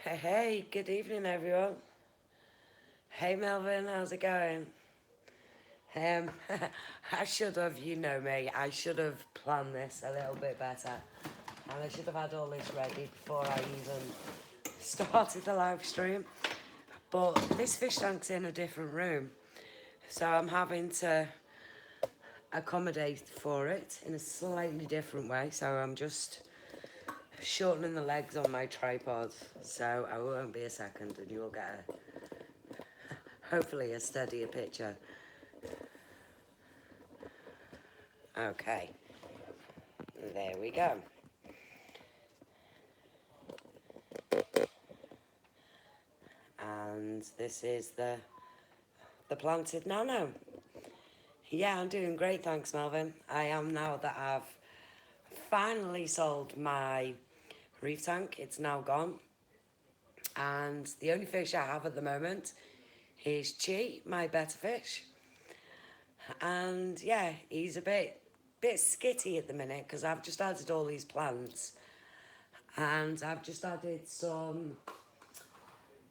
Hey, good evening, everyone. Hey, Melvin, how's it going? Um, I should have, you know me, I should have planned this a little bit better. And I should have had all this ready before I even started the live stream. But this fish tank's in a different room. So I'm having to accommodate for it in a slightly different way. So I'm just shortening the legs on my tripod. So I won't be a second and you'll get hopefully a steadier picture. Okay, there we go. And this is the planted Nano. Yeah, I'm doing great, thanks, Melvin. I am now that I've finally sold my reef tank. It's now gone. And the only fish I have at the moment is Chi, my Betta fish. And yeah, he's a bit skitty at the minute because I've just added all these plants. And I've just added some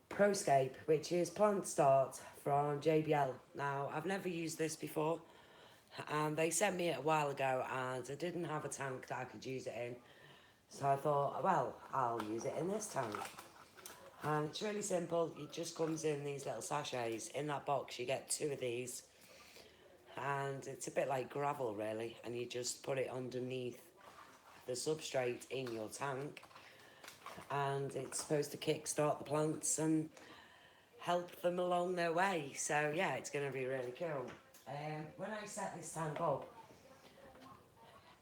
Proscape, which is Plant Start from JBL. Now, I've never used this before, and they sent me it a while ago, and I didn't have a tank that I could use it in. So I thought, well, I'll use it in this tank. And it's really simple. It just comes in these little sachets. In that box, you get 2 of these, and it's a bit like gravel, really. And you just put it underneath the substrate in your tank, and it's supposed to kickstart the plants and help them along their way. So yeah, it's going to be really cool. When I set this tank up,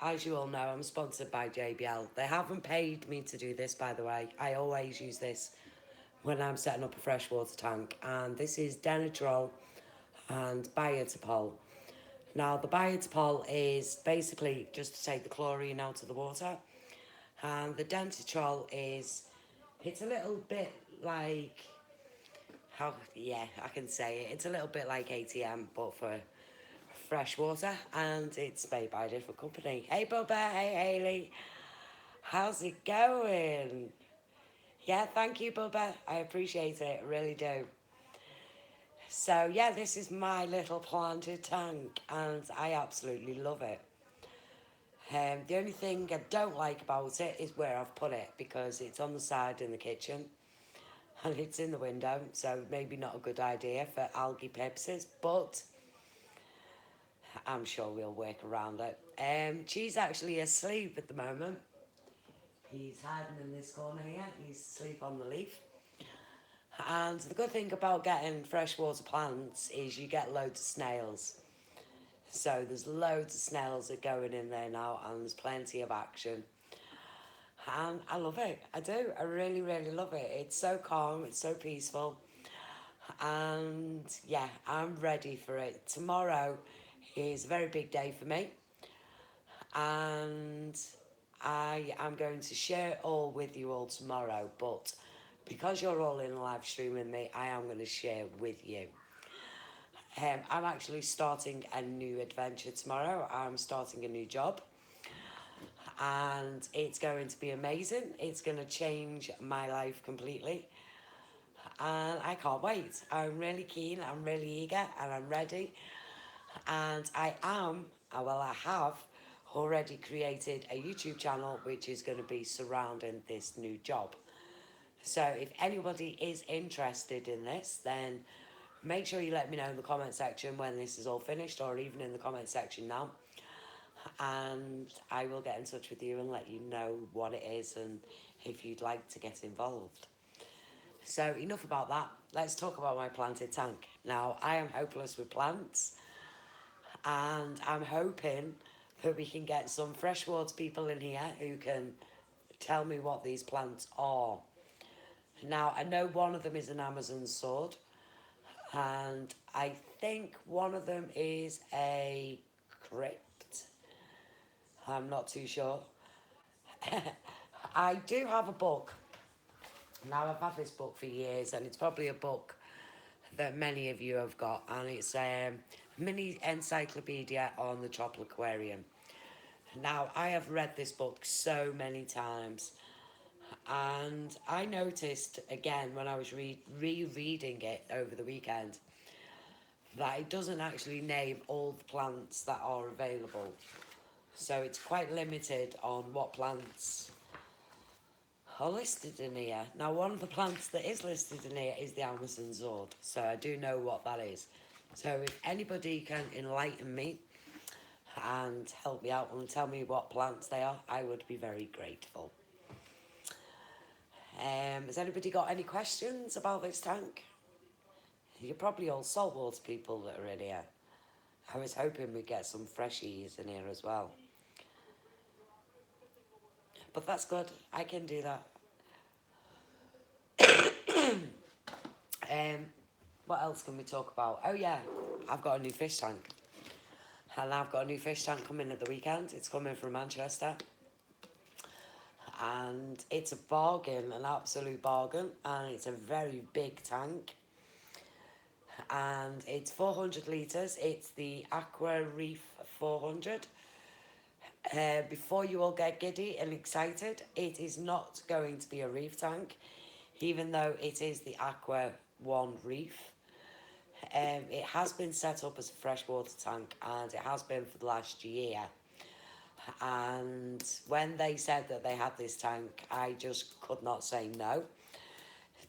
as you all know, I'm sponsored by JBL. They haven't paid me to do this, by the way. I always use this when I'm setting up a freshwater tank, and this is Dennerle and Betta. Now, the Betta is basically just to take the chlorine out of the water, and the Dennerle is, it's a little bit like, how, yeah, I can say it. It's a little bit like ATM, but for fresh water, and it's made by a different company. Hey, Bubba. Hey, Hayley. How's it going? Yeah, thank you, Bubba. I appreciate it. I really do. So, yeah, this is my little planted tank, and I absolutely love it. The only thing I don't like about it is where I've put it, because it's on the side in the kitchen and it's in the window, so maybe not a good idea for algae purposes, but I'm sure we'll work around it. She's actually asleep at the moment. He's hiding in this corner here. He's asleep on the leaf. And the good thing about getting freshwater plants is you get loads of snails. So there's loads of snails that are going in there now, and there's plenty of action. And I love it. I do. I really, really love it. It's so calm. It's so peaceful. And yeah, I'm ready for it. Tomorrow is a very big day for me. And I am going to share it all with you all tomorrow, but because you're all in a live stream with me, I am going to share with you. I'm actually starting a new adventure tomorrow. I'm starting a new job, and it's going to be amazing. It's going to change my life completely, and I can't wait. I'm really keen, I'm really eager, and I'm ready. And I have already created a YouTube channel which is going to be surrounding this new job. So if anybody is interested in this, then make sure you let me know in the comment section when this is all finished, or even in the comment section now. And I will get in touch with you and let you know what it is and if you'd like to get involved. So enough about that. Let's talk about my planted tank. Now, I am hopeless with plants, and I'm hoping that we can get some freshwater people in here who can tell me what these plants are. Now, I know one of them is an Amazon sword, and I think one of them is a crypt. I'm not too sure. I do have a book. Now, I've had this book for years, and it's probably a book that many of you have got, and it's a mini encyclopedia on the tropical aquarium. Now, I have read this book so many times, And I noticed again when I was rereading it over the weekend that it doesn't actually name all the plants that are available. So it's quite limited on what plants are listed in here. Now, one of the plants that is listed in here is the Amazon Zord, so I do know what that is. So if anybody can enlighten me and help me out and tell me what plants they are, I would be very grateful. Has anybody got any questions about this tank? You're probably all saltwater people that are in here. I was hoping we'd get some freshies in here as well. But that's good, I can do that. Um, what else can we talk about? Oh yeah, I've got a new fish tank. And I've got a new fish tank coming at the weekend. It's coming from Manchester. And it's a bargain, an absolute bargain. And it's a very big tank. And it's 400 litres. It's the Aqua Reef 400. Before you all get giddy and excited, it is not going to be a reef tank, even though it is the Aqua 1 Reef. It has been set up as a freshwater tank, and it has been for the last year. And when they said that they had this tank, I just could not say no,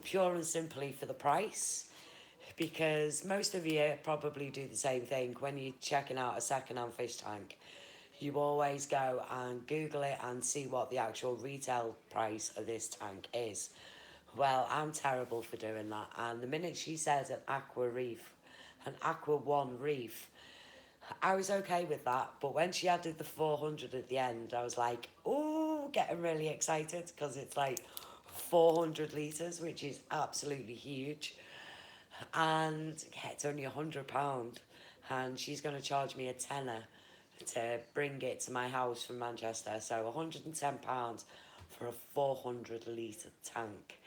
pure and simply for the price. Because most of you probably do the same thing when you're checking out a second-hand fish tank. You always go and Google it and see what the actual retail price of this tank is. Well, I'm terrible for doing that. And the minute she says an Aqua Reef, an Aqua 1 Reef, I was okay with that. But when she added the 400 at the end, I was like, ooh, getting really excited because it's like 400 litres, which is absolutely huge. And yeah, it's only £100. And she's going to charge me a tenner to bring it to my house from Manchester. So £110 for a 400 litre tank.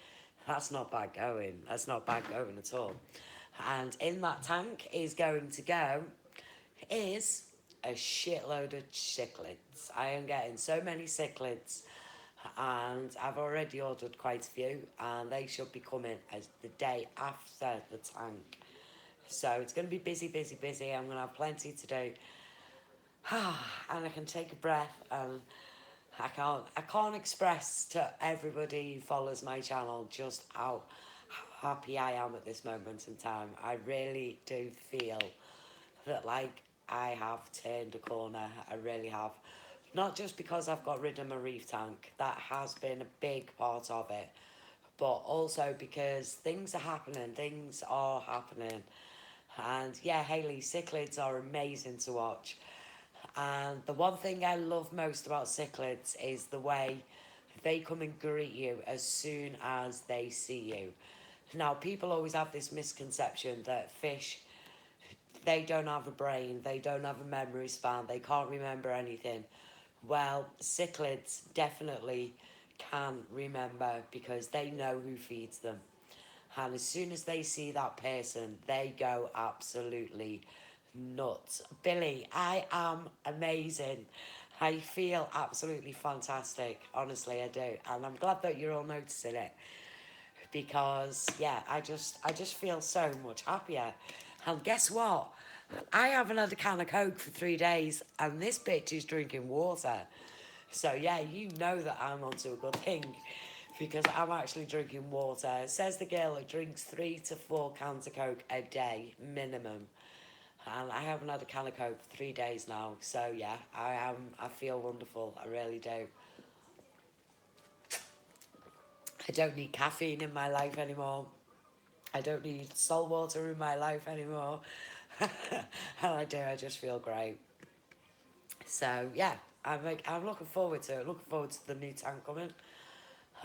That's not bad going. That's not bad going at all. And in that tank is going to go is a shitload of cichlids. I am getting so many cichlids, and I've already ordered quite a few, and they should be coming as the day after the tank. So it's going to be busy, busy, busy. I'm going to have plenty to do. And I can take a breath, and I can't express to everybody who follows my channel just how happy I am at this moment in time. I really do feel that like I have turned a corner. I really have. Not just because I've got rid of my reef tank, that has been a big part of it, but also because things are happening. And yeah, Hayley, cichlids are amazing to watch. And the one thing I love most about cichlids is the way they come and greet you as soon as they see you. Now, people always have this misconception that fish, they don't have a brain, they don't have a memory span, they can't remember anything. Well, cichlids definitely can remember because they know who feeds them. And as soon as they see that person, they go absolutely nuts. Billy, I am amazing. I feel absolutely fantastic. Honestly, I do. And I'm glad that you're all noticing it. Because yeah, I just feel so much happier. And guess what? I haven't had a can of Coke for 3 days, and this bitch is drinking water. So yeah, you know that I'm onto a good thing, because I'm actually drinking water. It says the girl that drinks 3 to 4 cans of Coke a day minimum, and I haven't had a can of Coke for 3 days now. So yeah, I feel wonderful. I really do. I don't need caffeine in my life anymore. I don't need salt water in my life anymore. And I do, I just feel great. So yeah, I'm looking forward to it. Looking forward to the new tank coming.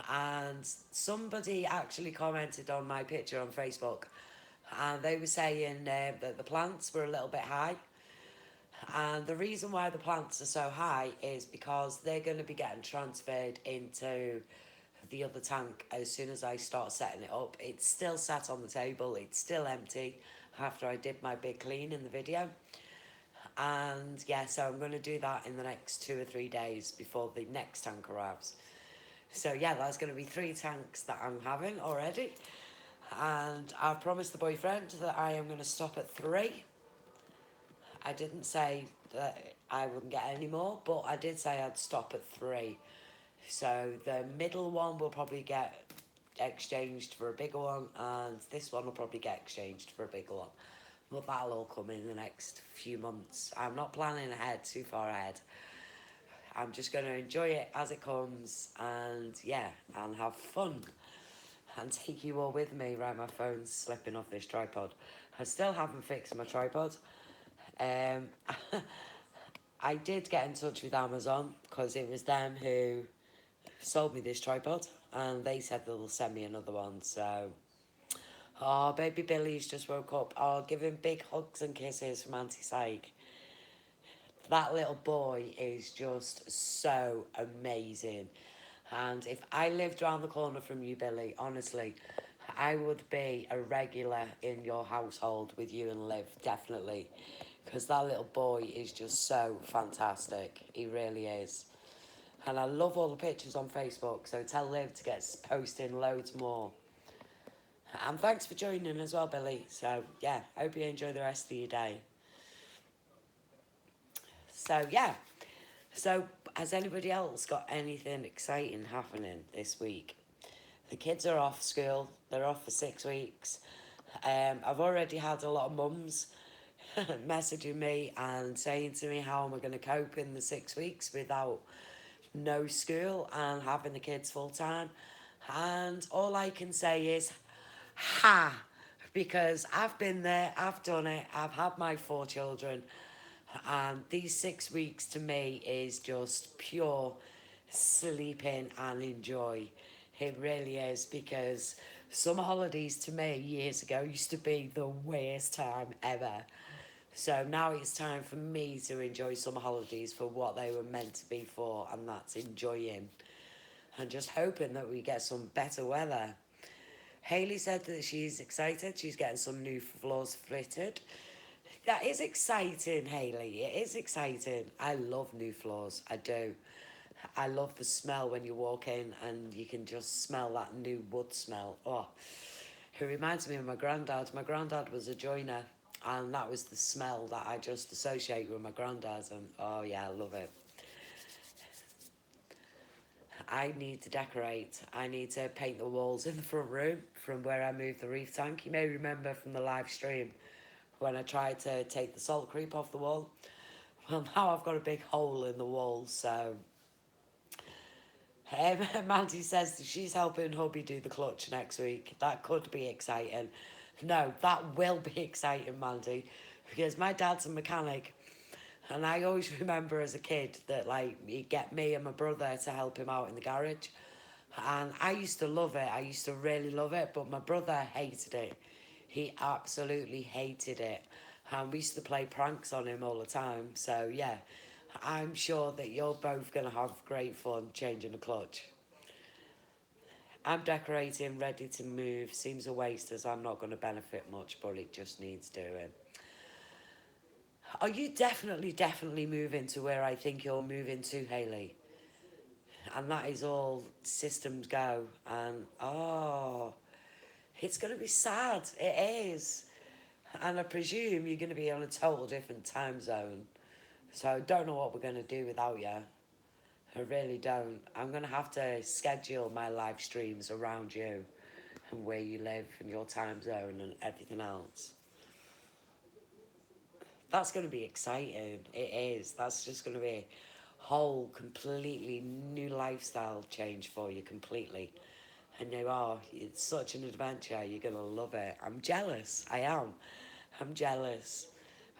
And somebody actually commented on my picture on Facebook, and they were saying that the plants were a little bit high. And the reason why the plants are so high is because they're going to be getting transferred into the other tank as soon as I start setting it up. It's still sat on the table, it's still empty after I did my big clean in the video. And yeah, so I'm going to do that in the next 2 or 3 days before the next tank arrives. So yeah, that's going to be 3 tanks that I'm having already. And I've promised the boyfriend that I am going to stop at 3. I didn't say that I wouldn't get any more, but I did say I'd stop at 3. So the middle one will probably get exchanged for a bigger one, and this one will probably get exchanged for a bigger one. But that'll all come in the next few months. I'm not planning ahead, too far ahead. I'm just going to enjoy it as it comes, and yeah, and have fun. And take you all with me. Right, my phone's slipping off this tripod. I still haven't fixed my tripod. Um, I did get in touch with Amazon because it was them who sold me this tripod, and they said they'll send me another one. So, oh, baby Billy's just woke up. Oh, give him big hugs and kisses from Auntie Psych. That little boy is just so amazing. And if I lived around the corner from you, Billy, honestly, I would be a regular in your household with you and Liv, definitely. Because that little boy is just so fantastic. He really is. And I love all the pictures on Facebook, so tell Liv to get posting loads more. And thanks for joining as well, Billy. So, yeah, hope you enjoy the rest of your day. So, yeah. So, has anybody else got anything exciting happening this week? The kids are off school. They're off for 6 weeks. I've already had a lot of mums messaging me and saying to me how am I going to cope in the 6 weeks without no school and having the kids full time. And all I can say is, ha! Because I've been there, I've done it, I've had my 4 children, and these 6 weeks to me is just pure sleeping and enjoy. It really is, because summer holidays to me years ago used to be the worst time ever. So now it's time for me to enjoy summer holidays for what they were meant to be for, and that's enjoying. And just hoping that we get some better weather. Hayley said that she's excited. She's getting some new floors fitted. That is exciting, Hayley. It is exciting. I love new floors. I do. I love the smell when you walk in and you can just smell that new wood smell. Oh, it reminds me of my granddad. My granddad was a joiner, and that was the smell that I just associate with my granddad. And oh yeah, I love it. I need to decorate. I need to paint the walls in the front room from where I moved the reef tank. You may remember from the live stream when I tried to take the salt creep off the wall. Well, now I've got a big hole in the wall, so... Mandy says that she's helping hubby do the clutch next week. That could be exciting. No, that will be exciting, Mandy, because my dad's a mechanic, and I always remember as a kid that, like, he'd get me and my brother to help him out in the garage. And I used to love it. I used to really love it, but my brother hated it. He absolutely hated it. And we used to play pranks on him all the time. So, yeah, I'm sure that you're both going to have great fun changing the clutch. I'm decorating, ready to move. Seems a waste as I'm not going to benefit much, but it just needs doing. Are you definitely moving to where I think you're moving to, Hayley? And that is all systems go. And, oh, it's going to be sad. It is. And I presume you're going to be on a total different time zone. So I don't know what we're going to do without you. I really don't. I'm going to have to schedule my live streams around you and where you live and your time zone and everything else. That's going to be exciting. It is. That's just going to be a whole completely new lifestyle change for you completely. And you are. It's such an adventure. You're going to love it. I'm jealous. I am. I'm jealous.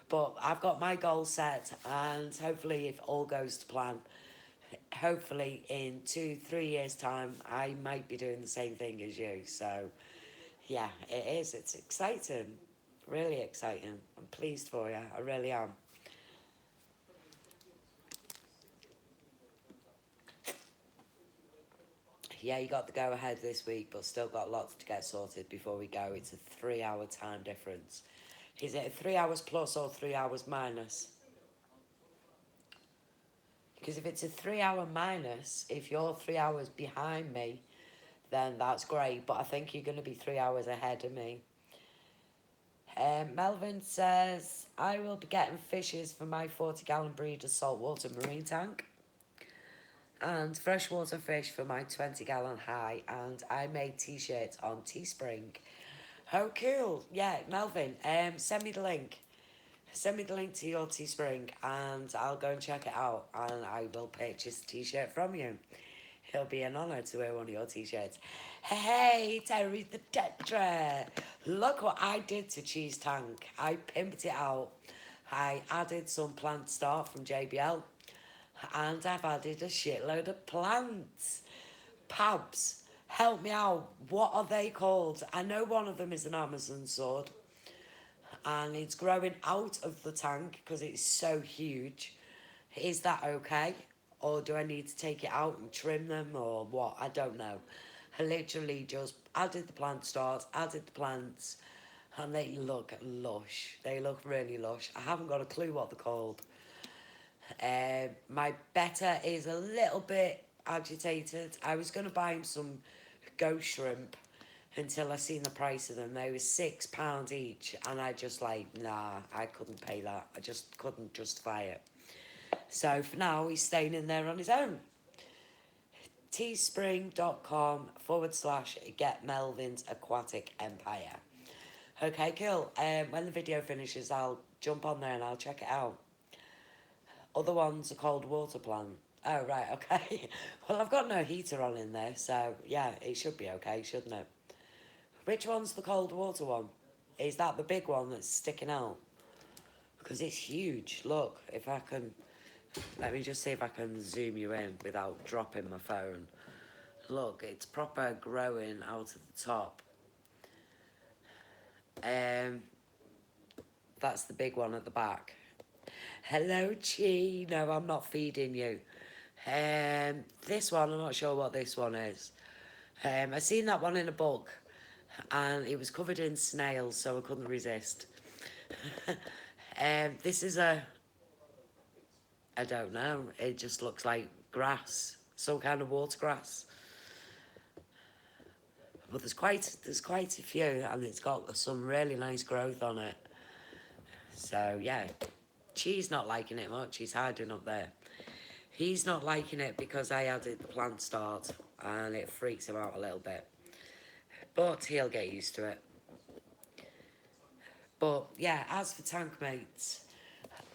But I've got my goal set, and hopefully if all goes to plan, hopefully in 2-3 years time I might be doing the same thing as you. So yeah, it is. It's exciting. Really exciting. I'm pleased for you. I really am. Yeah, you got the go ahead this week, but still got lots to get sorted before we go. It's a 3-hour time difference. Is it 3 hours plus or 3 hours minus? Because if it's a 3 hour minus, if you're 3 hours behind me, then that's great. But I think you're going to be 3 hours ahead of me. Melvin says, I will be getting fishes for my 40-gallon breeder saltwater marine tank. And freshwater fish for my 20-gallon high. And I made t-shirts on Teespring. Oh, cool. Yeah, Melvin, send me the link. Send me the link to your Teespring and I'll go and check it out and I will purchase a t-shirt from you. It'll be an honour to wear one of your t-shirts. Hey, Terry the Tetra. Look what I did to Cheese Tank. I pimped it out. I added some plant start from JBL and I've added a shitload of plants. Pabs, help me out. What are they called? I know one of them is an Amazon sword. And it's growing out of the tank because it's so huge. Is that okay? Or do I need to take it out and trim them or what? I don't know. I literally just added the plant starts, added the plants, and they look lush. They look really lush. I haven't got a clue what they're called. My Betta is a little bit agitated. I was going to buy him some ghost shrimp until I seen the price of them. They were £6 each, and I just like, nah, I couldn't pay that. I just couldn't justify it. So for now, he's staying in there on his own. teespring.com/get Melvin's Aquatic Empire. Okay, cool. When the video finishes, I'll jump on there and I'll check it out. Other ones are called water plant. Oh, right, okay. Well, I've got no heater on in there, so yeah, it should be okay, shouldn't it? Which one's the cold water one? Is that the big one that's sticking out? Because it's huge. Look, if I can... Let me just see if I can zoom you in without dropping my phone. Look, it's proper growing out of the top. That's the big one at the back. Hello, Chi. No, I'm not feeding you. This one, I'm not sure what this one is. I seen that one in a book. And it was covered in snails, so I couldn't resist. This is I don't know, it just looks like grass, some kind of water grass. But there's quite a few, and it's got some really nice growth on it. So yeah, Chi's not liking it much, he's hiding up there. He's not liking it because I added the plant start, and it freaks him out a little bit. But he'll get used to it. But yeah, as for tank mates,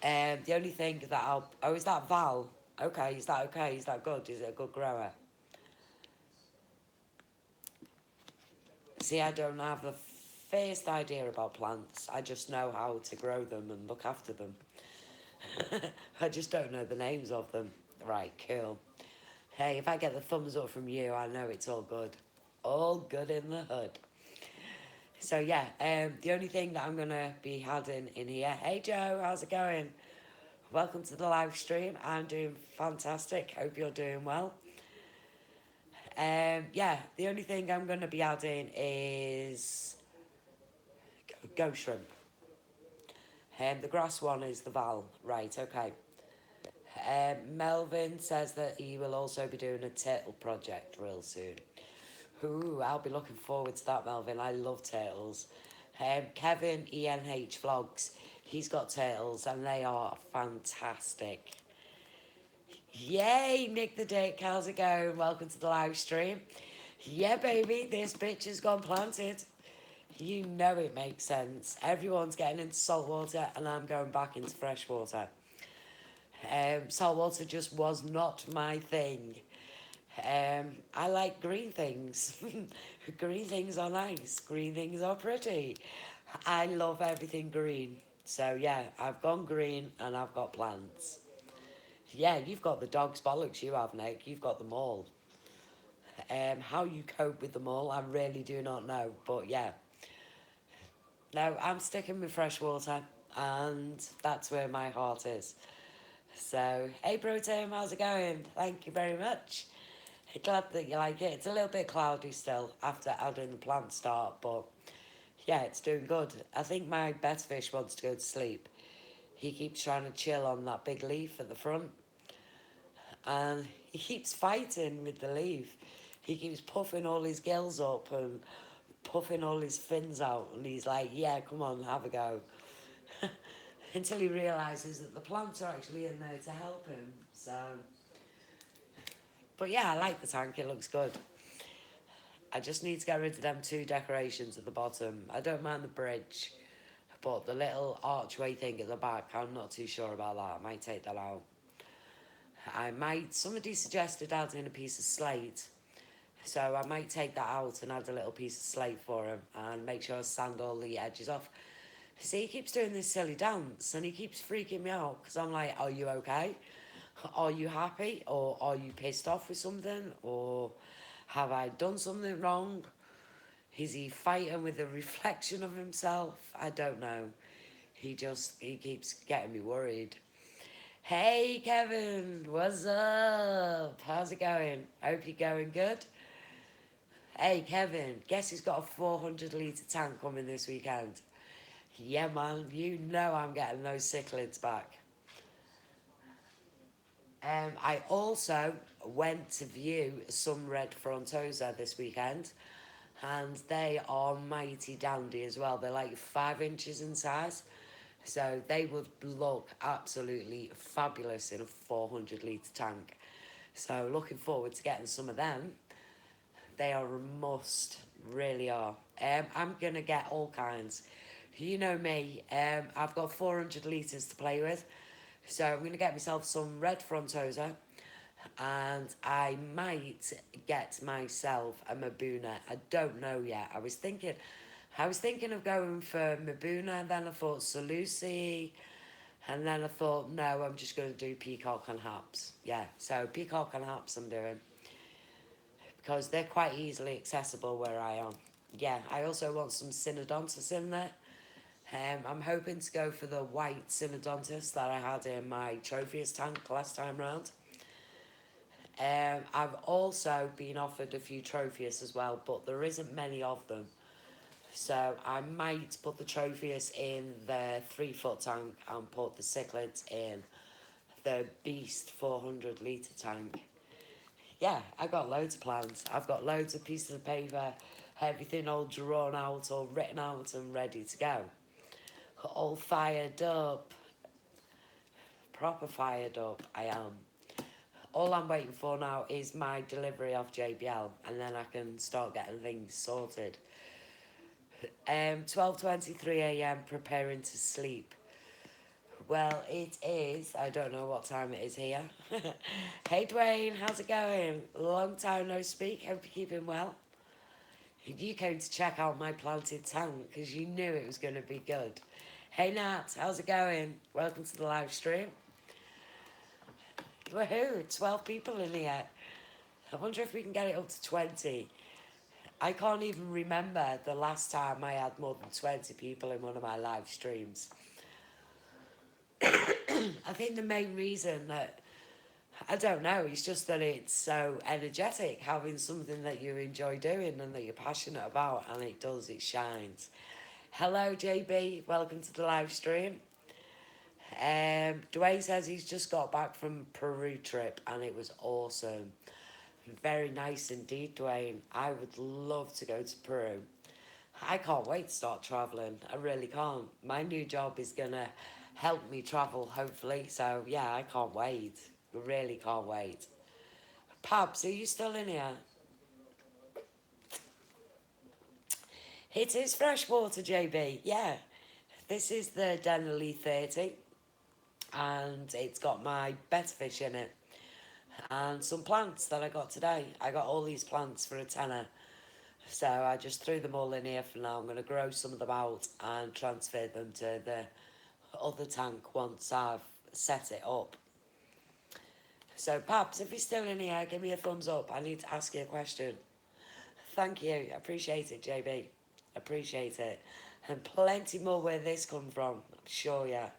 the only thing that I'll... Oh, is that Val? Okay, is that okay? Is that good? Is it a good grower? See, I don't have the first idea about plants. I just know how to grow them and look after them. I just don't know the names of them. Right, cool. Hey, if I get the thumbs up from you, I know it's all good. All good in the hood. So yeah, the only thing that I'm going to be adding in here... Hey Joe, how's it going? Welcome to the live stream. I'm doing fantastic. Hope you're doing well. Yeah, the only thing I'm going to be adding is ghost shrimp. The grass one is the Val. Right, okay. Melvin says that he will also be doing a turtle project real soon. Ooh, I'll be looking forward to that, Melvin. I love turtles. Kevin ENH Vlogs, he's got turtles and they are fantastic. Yay, Nick the Dick, how's it going? Welcome to the live stream. Yeah, baby, this bitch has gone planted. You know it makes sense. Everyone's getting into saltwater and I'm going back into freshwater. Saltwater just was not my thing. I like green things. Green things are nice. Green things are pretty. I love everything green. So yeah, I've gone green and I've got plants. Yeah, you've got the dog's bollocks, you have, Nick. You've got them all. How you cope with them all, I really do not know. But yeah. No, I'm sticking with freshwater. And that's where my heart is. So, hey, Protein, how's it going? Thank you very much. Glad that you like it. It's a little bit cloudy still after adding the plant start, but yeah, it's doing good. I think my betta fish wants to go to sleep. He keeps trying to chill on that big leaf at the front. and he keeps fighting with the leaf. He keeps puffing all his gills up and puffing all his fins out, and he's like, yeah, come on, have a go. Until he realises that the plants are actually in there to help him. So, but yeah, I like the tank, it looks good. I just need to get rid of them two decorations at the bottom. I don't mind the bridge, but the little archway thing at the back, I'm not too sure about that. I might take that out. Somebody suggested adding a piece of slate, so I might take that out and add a little piece of slate for him and make sure I sand all the edges off. See, he keeps doing this silly dance and he keeps freaking me out because I'm like, are you okay? Are you happy? Or are you pissed off with something? Or have I done something wrong? Is he fighting with a reflection of himself? I don't know. He keeps getting me worried. Hey Kevin, what's up? How's it going? Hope you're going good. Hey Kevin, guess who's got a 400 litre tank coming this weekend? Yeah man, you know I'm getting those cichlids back. I also went to view some red frontosa this weekend, and they are mighty dandy as well. They're like 5 inches in size, so they would look absolutely fabulous in a 400 litre tank. So looking forward to getting some of them. They are a must, really are. I'm gonna get all kinds. You know me, I've got 400 litres to play with, so I'm gonna get myself some red frontosa, and I might get myself a Mabuna. I don't know yet. I was thinking of going for Mabuna, then I thought Salusi, and then I thought, no, I'm just going to do Peacock and Haps. Yeah, so Peacock and Haps I'm doing, because they're quite easily accessible where I am. Yeah, I also want some Synodontis in there. I'm hoping to go for the white Synodontis that I had in my Trophies tank last time round. I've also been offered a few Trophies as well, but there isn't many of them. So I might put the Trophies in the 3-foot tank and put the cichlids in the Beast 400 litre tank. Yeah, I've got loads of plans. I've got loads of pieces of paper, everything all drawn out, all written out and ready to go. All fired up. Proper fired up, I am. All I'm waiting for now is my delivery off JBL, and then I can start getting things sorted. 12:23 a.m. preparing to sleep. Well, it is. I don't know what time it is here. Hey Dwayne, how's it going? Long time no speak. Hope you're keeping well. You came to check out my planted tank because you knew it was going to be good. Hey Nat, how's it going? Welcome to the live stream. Woohoo, 12 people in here. I wonder if we can get it up to 20. I can't even remember the last time I had more than 20 people in one of my live streams. I think the main reason that, I don't know, it's just that it's so energetic, having something that you enjoy doing and that you're passionate about, and it shines. Hello JB, welcome to the live stream. Dwayne says he's just got back from Peru trip and it was awesome. Very nice indeed, Dwayne. I would love to go to Peru. I can't wait to start travelling. I really can't. My new job is going to help me travel, hopefully. So, yeah, I can't wait. Really can't wait. Pabs, are you still in here? It is Freshwater, JB. Yeah. This is the Dennerle 30. And it's got my Betta fish in it. And some plants that I got today. I got all these plants for a tenner. So I just threw them all in here for now. I'm going to grow some of them out and transfer them to the other tank once I've set it up. So Pabs, if you're still in here, give me a thumbs up. I need to ask you a question. Thank you. I appreciate it, JB. Appreciate it. And plenty more where this come from. I'm sure, yeah.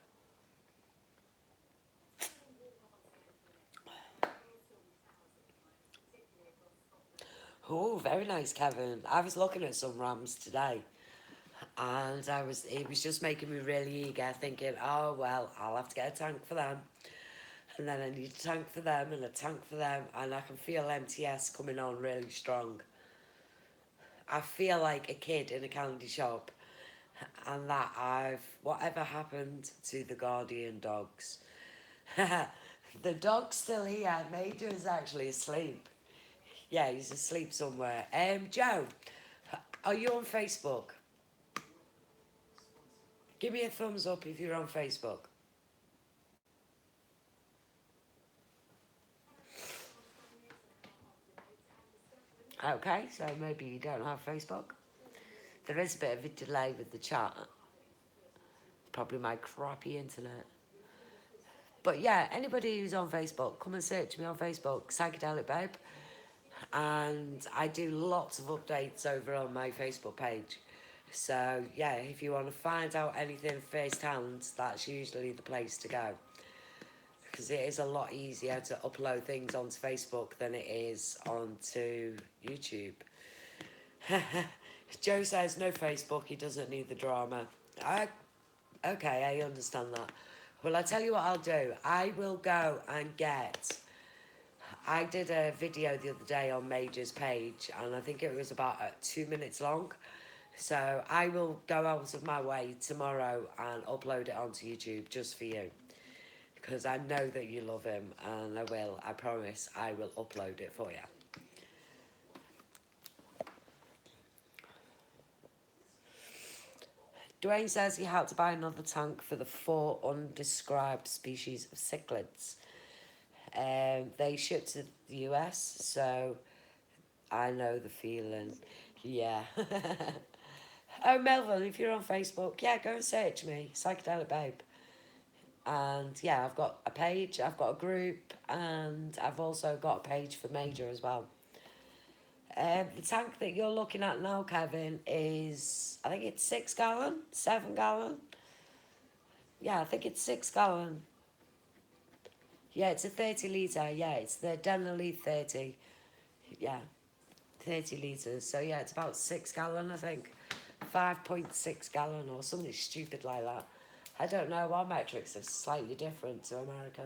Oh, very nice, Kevin. I was looking at some rams today, and it was just making me really eager, thinking, oh, well, I'll have to get a tank for them. And then I need a tank for them and a tank for them, and I can feel MTS coming on really strong. I feel like a kid in a candy shop, and that whatever happened to the guardian dogs? The dog's still here. Major is actually asleep. Yeah, he's asleep somewhere. Joe, are you on Facebook? Give me a thumbs up if you're on Facebook. Okay, so maybe you don't have Facebook. There is a bit of a delay with the chat. Probably my crappy internet. But yeah, anybody who's on Facebook, come and search me on Facebook, Psychedelic Babe. And I do lots of updates over on my Facebook page. So yeah, if you want to find out anything firsthand, that's usually the place to go. Because it is a lot easier to upload things onto Facebook than it is onto YouTube. Joe says no Facebook, he doesn't need the drama. Okay, I understand that. Well, I'll tell you what I'll do. I will go and get... I did a video the other day on Major's page, and I think it was about 2 minutes long. So I will go out of my way tomorrow and upload it onto YouTube just for you. Because I know that you love him, and I promise, I will upload it for you. Dwayne says he had to buy another tank for the 4 undescribed species of cichlids. They ship to the US, so I know the feeling. Yeah. Oh, Melville, if you're on Facebook, yeah, go and search me, Psychedelic Babe. And yeah, I've got a page, I've got a group, and I've also got a page for Major as well. The tank that you're looking at now, Kevin, is, I think it's 6 gallon, 7 gallon. Yeah, I think it's 6 gallon. Yeah, it's a 30 litre. Yeah, it's the Dennerle 30. Yeah, 30 litres. So yeah, it's about 6 gallon, I think. 5.6 gallon or something stupid like that. I don't know, our metrics are slightly different to American.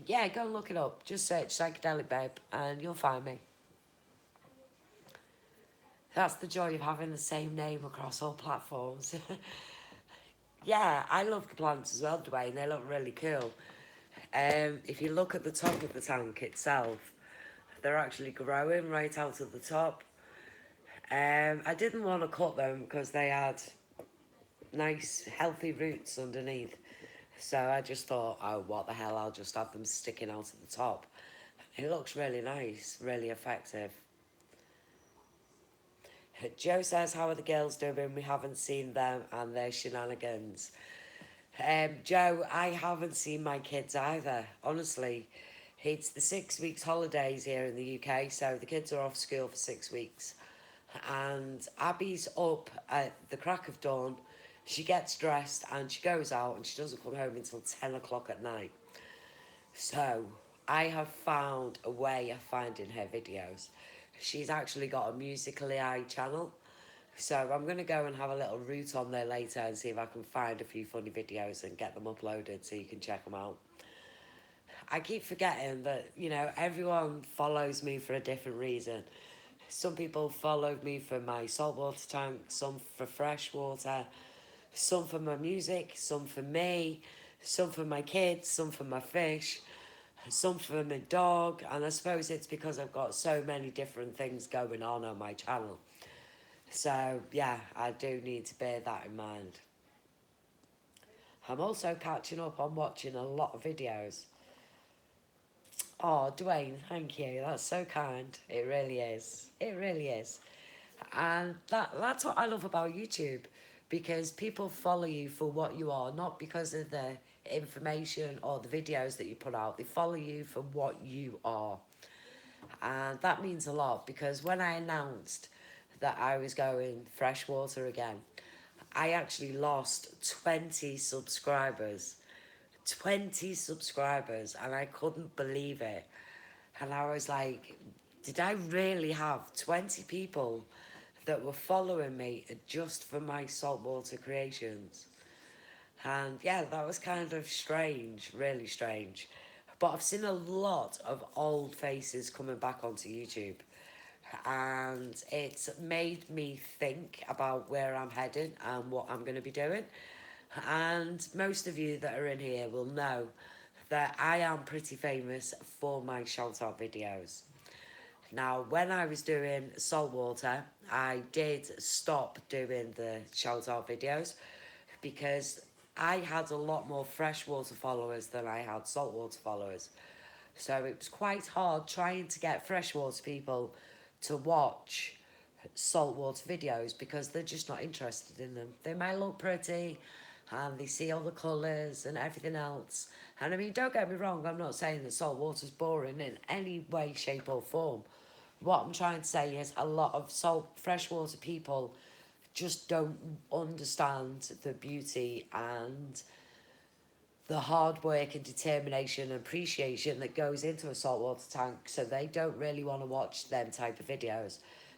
Yeah, go and look it up. Just search Psychedelic Babe and you'll find me. That's the joy of having the same name across all platforms. Yeah, I love the plants as well, Dwayne. They look really cool. If you look at the top of the tank itself, they're actually growing right out of the top. I didn't want to cut them because they had nice, healthy roots underneath. So I just thought, oh, what the hell, I'll just have them sticking out at the top. It looks really nice, really effective. Joe says, how are the girls doing? We haven't seen them and their shenanigans. Joe, I haven't seen my kids either, honestly. It's the 6 weeks holidays here in the UK, so the kids are off school for 6 weeks. And Abby's up at the crack of dawn. She gets dressed and she goes out and she doesn't come home until 10 o'clock at night. So I have found a way of finding her videos. She's actually got a Musically Eye channel. So I'm going to go and have a little route on there later and see if I can find a few funny videos and get them uploaded so you can check them out. I keep forgetting that, you know, everyone follows me for a different reason. Some people followed me for my saltwater tank, some for freshwater, some for my music, some for me, some for my kids, some for my fish, some for my dog, and I suppose it's because I've got so many different things going on my channel. So, yeah, I do need to bear that in mind. I'm also catching up on watching a lot of videos. Oh, Dwayne, thank you. That's so kind. It really is. It really is. And that's what I love about YouTube, because people follow you for what you are, not because of the information or the videos that you put out. They follow you for what you are. And that means a lot, because when I announced that I was going freshwater again, I actually lost 20 subscribers. 20 subscribers, and I couldn't believe it. And I was like, did I really have 20 people that were following me just for my saltwater creations. And yeah, that was kind of strange, really strange. But I've seen a lot of old faces coming back onto YouTube. And it's made me think about where I'm heading and what I'm going to be doing. And most of you that are in here will know that I am pretty famous for my shout out videos. Now, when I was doing saltwater, I did stop doing the shout out videos because I had a lot more freshwater followers than I had saltwater followers. So it was quite hard trying to get freshwater people to watch saltwater videos because they're just not interested in them. They may look pretty and they see all the colours and everything else. And I mean, don't get me wrong, I'm not saying that saltwater's boring in any way, shape or form. What I'm trying to say is a lot of freshwater people just don't understand the beauty and the hard work and determination and appreciation that goes into a saltwater tank, so they don't really want to watch them type of videos.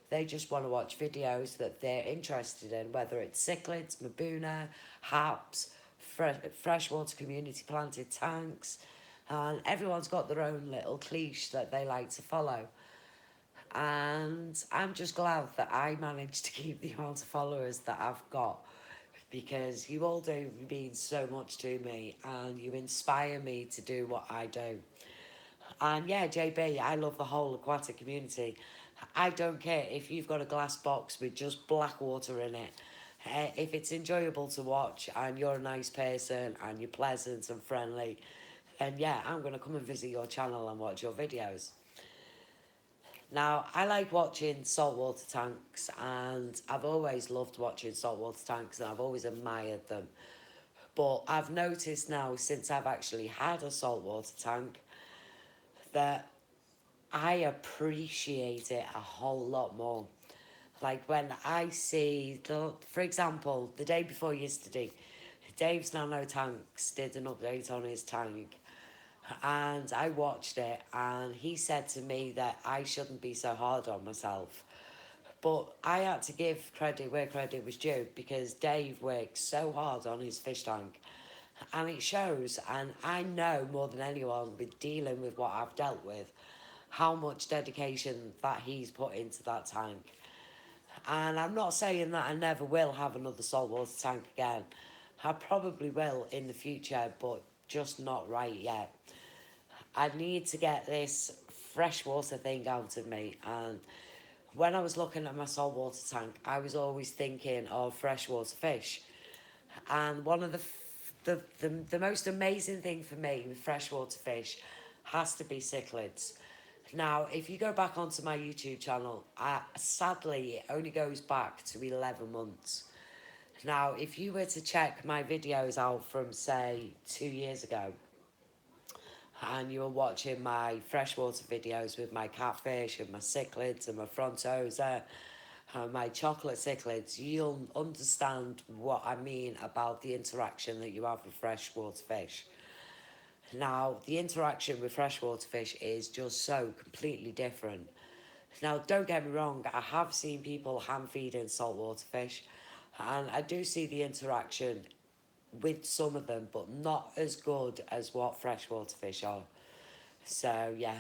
They just want to watch videos that they're interested in, whether it's cichlids, mabuna, haps, freshwater community planted tanks, and everyone's got their own little cliche that they like to follow. And I'm just glad that I managed to keep the amount of followers that I've got, because you all do mean so much to me and you inspire me to do what I do. And yeah, JB, I love the whole aquatic community. I don't care if you've got a glass box with just black water in it. If it's enjoyable to watch and you're a nice person and you're pleasant and friendly, then yeah, I'm going to come and visit your channel and watch your videos. Now, I like watching saltwater tanks, and I've always loved watching saltwater tanks and I've always admired them. But I've noticed now, since I've actually had a saltwater tank, that I appreciate it a whole lot more. Like when I see, for example, the day before yesterday, Dave's Nano Tanks did an update on his tank, and I watched it, and he said to me that I shouldn't be so hard on myself. But I had to give credit where credit was due, because Dave works so hard on his fish tank, and it shows. And I know more than anyone, with dealing with what I've dealt with, how much dedication that he's put into that tank. And I'm not saying that I never will have another saltwater tank again. I probably will in the future, but just not right yet. I need to get this freshwater thing out of me. And when I was looking at my saltwater tank, I was always thinking of freshwater fish. And one of the most amazing thing for me with freshwater fish has to be cichlids. Now, if you go back onto my YouTube channel, sadly, it only goes back to 11 months. Now, if you were to check my videos out from, say, 2 years ago, and you were watching my freshwater videos with my catfish and my cichlids and my frontosa and my chocolate cichlids, you'll understand what I mean about the interaction that you have with freshwater fish. Now, the interaction with freshwater fish is just so completely different. Now, don't get me wrong, I have seen people hand feeding saltwater fish, and I do see the interaction with some of them, but not as good as what freshwater fish are. So, yeah.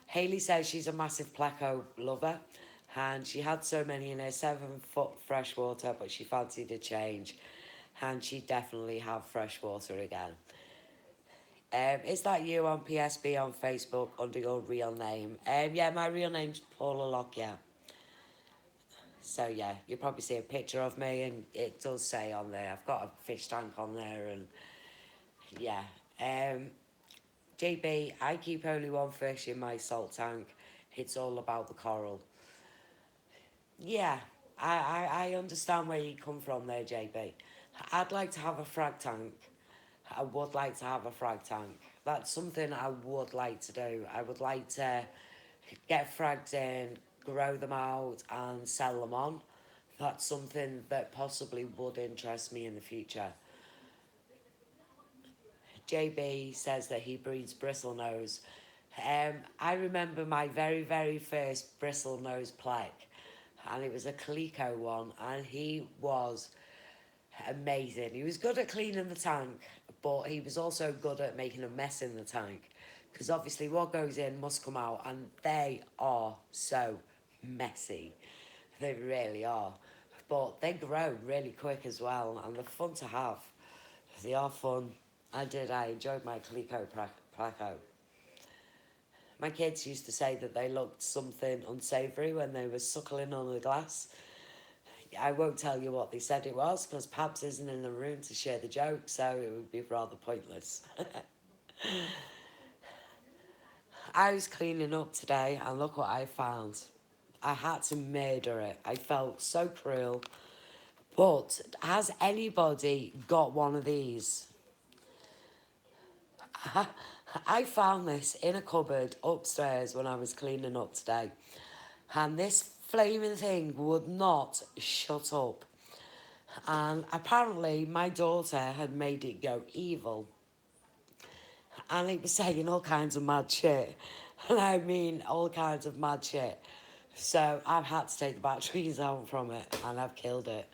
Hayley says she's a massive pleco lover, and she had so many in her 7-foot freshwater, but she fancied a change, and she definitely have freshwater again. Is that you on PSB on Facebook under your real name? Yeah, my real name's Paula Lockyer. So yeah, you'll probably see a picture of me, and it does say on there, I've got a fish tank on there, and yeah. JB, I keep only one fish in my salt tank. It's all about the coral. Yeah, I understand where you come from there, JB. I'd like to have a frag tank. I would like to have a frag tank. That's something I would like to do. I would like to get frags in, grow them out and sell them on. That's something that possibly would interest me in the future. JB says that he breeds bristlenose. I remember my very, very first bristlenose plaque. and it was a Coleco one, and he was amazing. He was good at cleaning the tank, but he was also good at making a mess in the tank, because obviously what goes in must come out, and they are so messy. They really are. But they grow really quick as well, and they're fun to have. They are fun. I enjoyed my Coleco Placo. My kids used to say that they looked something unsavoury when they were suckling on the glass. I won't tell you what they said it was, because Pabs isn't in the room to share the joke, so it would be rather pointless. I was cleaning up today, and look what I found. I had to murder it. I felt so cruel. But has anybody got one of these? I found this in a cupboard upstairs when I was cleaning up today. And this flaming thing would not shut up. And apparently my daughter had made it go evil. And it was saying all kinds of mad shit. And I mean all kinds of mad shit. So I've had to take the batteries out from it, and I've killed it.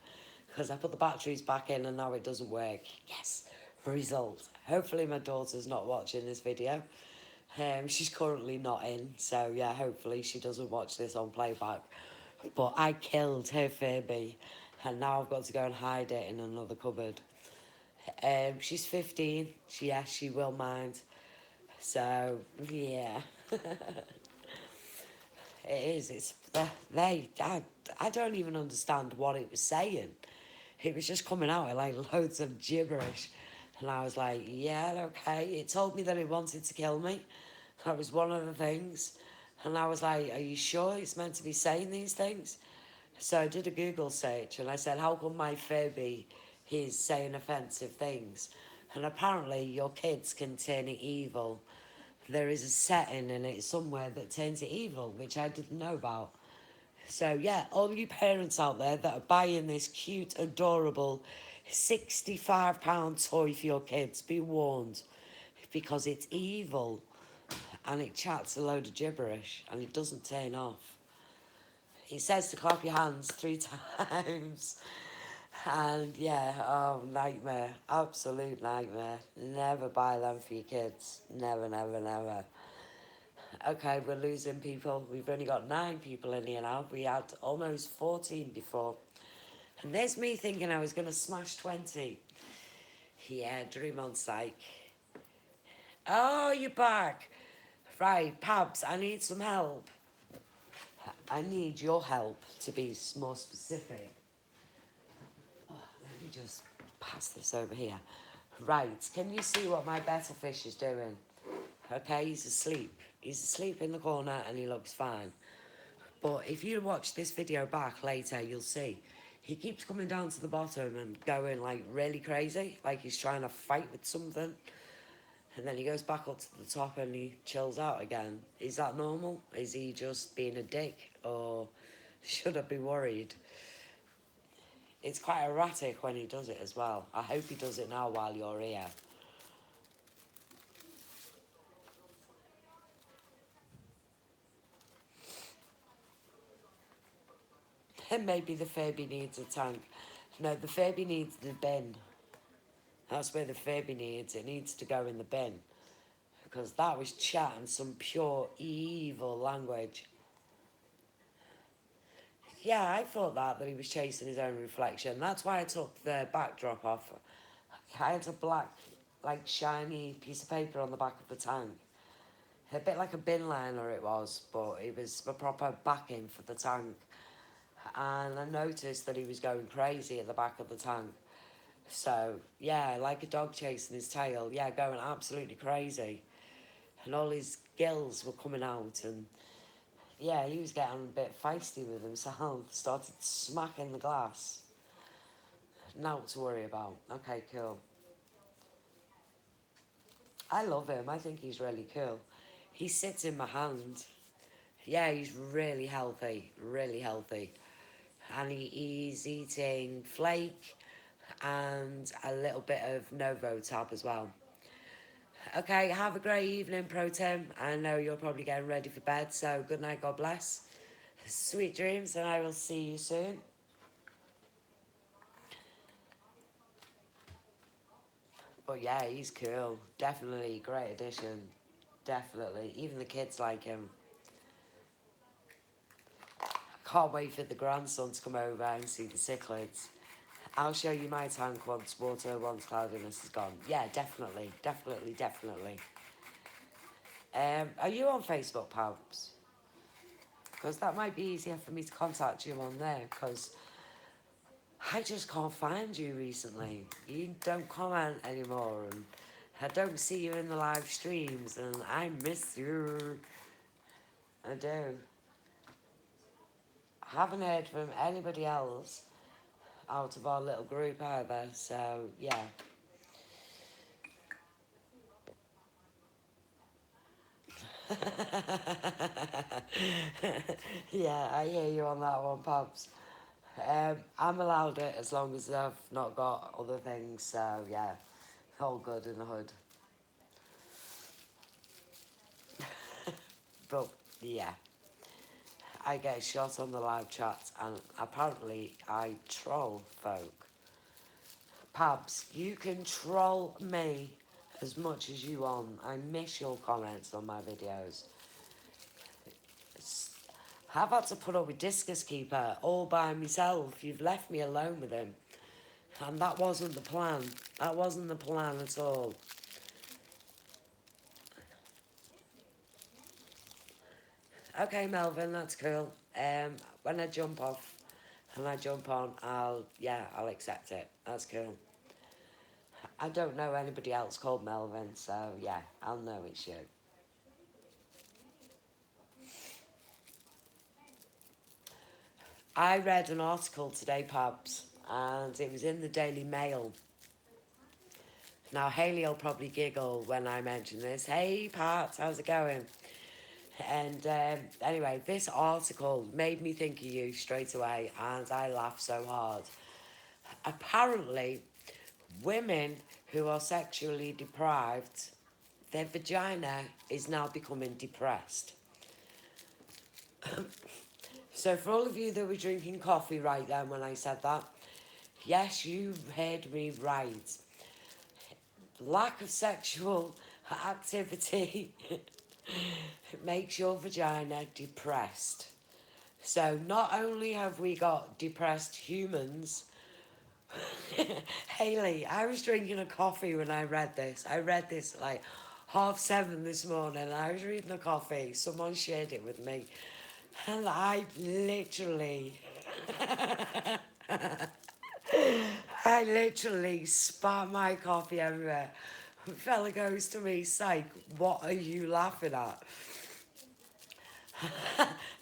Because I put the batteries back in and now it doesn't work. Yes, result. Hopefully my daughter's not watching this video. She's currently not in, so yeah, hopefully she doesn't watch this on playback. But I killed her Furby, and now I've got to go and hide it in another cupboard. She's 15. She will mind. So yeah, it is. It's I don't even understand what it was saying. It was just coming out with like loads of gibberish. And I was like, yeah, okay. It told me that it wanted to kill me. That was one of the things. And I was like, are you sure it's meant to be saying these things? So I did a Google search and I said, how come my Furby is saying offensive things? And apparently your kids can turn it evil. There is a setting in it somewhere that turns it evil, which I didn't know about. So yeah, all you parents out there that are buying this cute, adorable £65 toy for your kids, be warned, because it's evil and it chats a load of gibberish and it doesn't turn off. It says to clap your hands 3 times. And yeah, oh, nightmare. Absolute nightmare. Never buy them for your kids. Never, never, never. Okay, we're losing people. We've only got 9 people in here now. We had almost 14 before. And there's me thinking I was going to smash 20. Yeah, dream on psych. Oh, you're back. Right, Pabs, I need some help. I need your help to be more specific. Oh, let me just pass this over here. Right, can you see what my Betta fish is doing? Okay, he's asleep. He's asleep in the corner and he looks fine. But if you watch this video back later, you'll see he keeps coming down to the bottom and going like really crazy, like he's trying to fight with something. And then he goes back up to the top and he chills out again. Is that normal? Is he just being a dick? Or should I be worried? It's quite erratic when he does it as well. I hope he does it now while you're here. And maybe the Furby needs a tank. No, the Furby needs the bin. That's where the Furby needs. It needs to go in the bin. Because that was chatting some pure evil language. Yeah, I thought that he was chasing his own reflection. That's why I took the backdrop off. I had a black, like, shiny piece of paper on the back of the tank. A bit like a bin liner it was, but it was a proper backing for the tank. And I noticed that he was going crazy at the back of the tank. So, yeah, like a dog chasing his tail. Yeah, going absolutely crazy. And all his gills were coming out, and yeah, he was getting a bit feisty with himself. Started smacking the glass. Now to worry about. Okay, cool. I love him. I think he's really cool. He sits in my hand. Yeah, he's really healthy. Really healthy. And he's eating flake and a little bit of Novo tab as well. Okay, have a great evening, Pro Tim. I know you're probably getting ready for bed, so good night, God bless. Sweet dreams, and I will see you soon. But yeah, he's cool. Definitely great addition. Definitely. Even the kids like him. Can't wait for the grandson to come over and see the cichlids. I'll show you my tank once cloudiness is gone. Yeah, definitely. Definitely, definitely. Are you on Facebook, Pabs? Because that might be easier for me to contact you on there, because I just can't find you recently. You don't comment anymore, and I don't see you in the live streams, and I miss you. I do. I haven't heard from anybody else out of our little group either, so yeah. Yeah, I hear you on that one, Pops. I'm allowed it as long as I've not got other things, so yeah, all good in the hood. But yeah, I get shot on the live chat, and apparently I troll folk. Pabs, you can troll me as much as you want. I miss your comments on my videos. I've had to put up with Discus Keeper all by myself. You've left me alone with him. And that wasn't the plan. That wasn't the plan at all. Okay, Melvin, that's cool. When I jump off and I jump on, I'll accept it. That's cool. I don't know anybody else called Melvin, so yeah, I'll know it's you. I read an article today, Pabs, and it was in the Daily Mail. Now, Haley will probably giggle when I mention this. Hey, Pat, how's it going? And anyway, this article made me think of you straight away, and I laughed so hard. Apparently, women who are sexually deprived, their vagina is now becoming depressed. So, for all of you that were drinking coffee right then when I said that, yes, you heard me right. Lack of sexual activity makes your vagina depressed. So not only have we got depressed humans, Haley, I was drinking a coffee when I read this. I read this at like 7:30 this morning. I was reading a coffee. Someone shared it with me. And I literally spat my coffee everywhere. A fella goes to me, psych, what are you laughing at?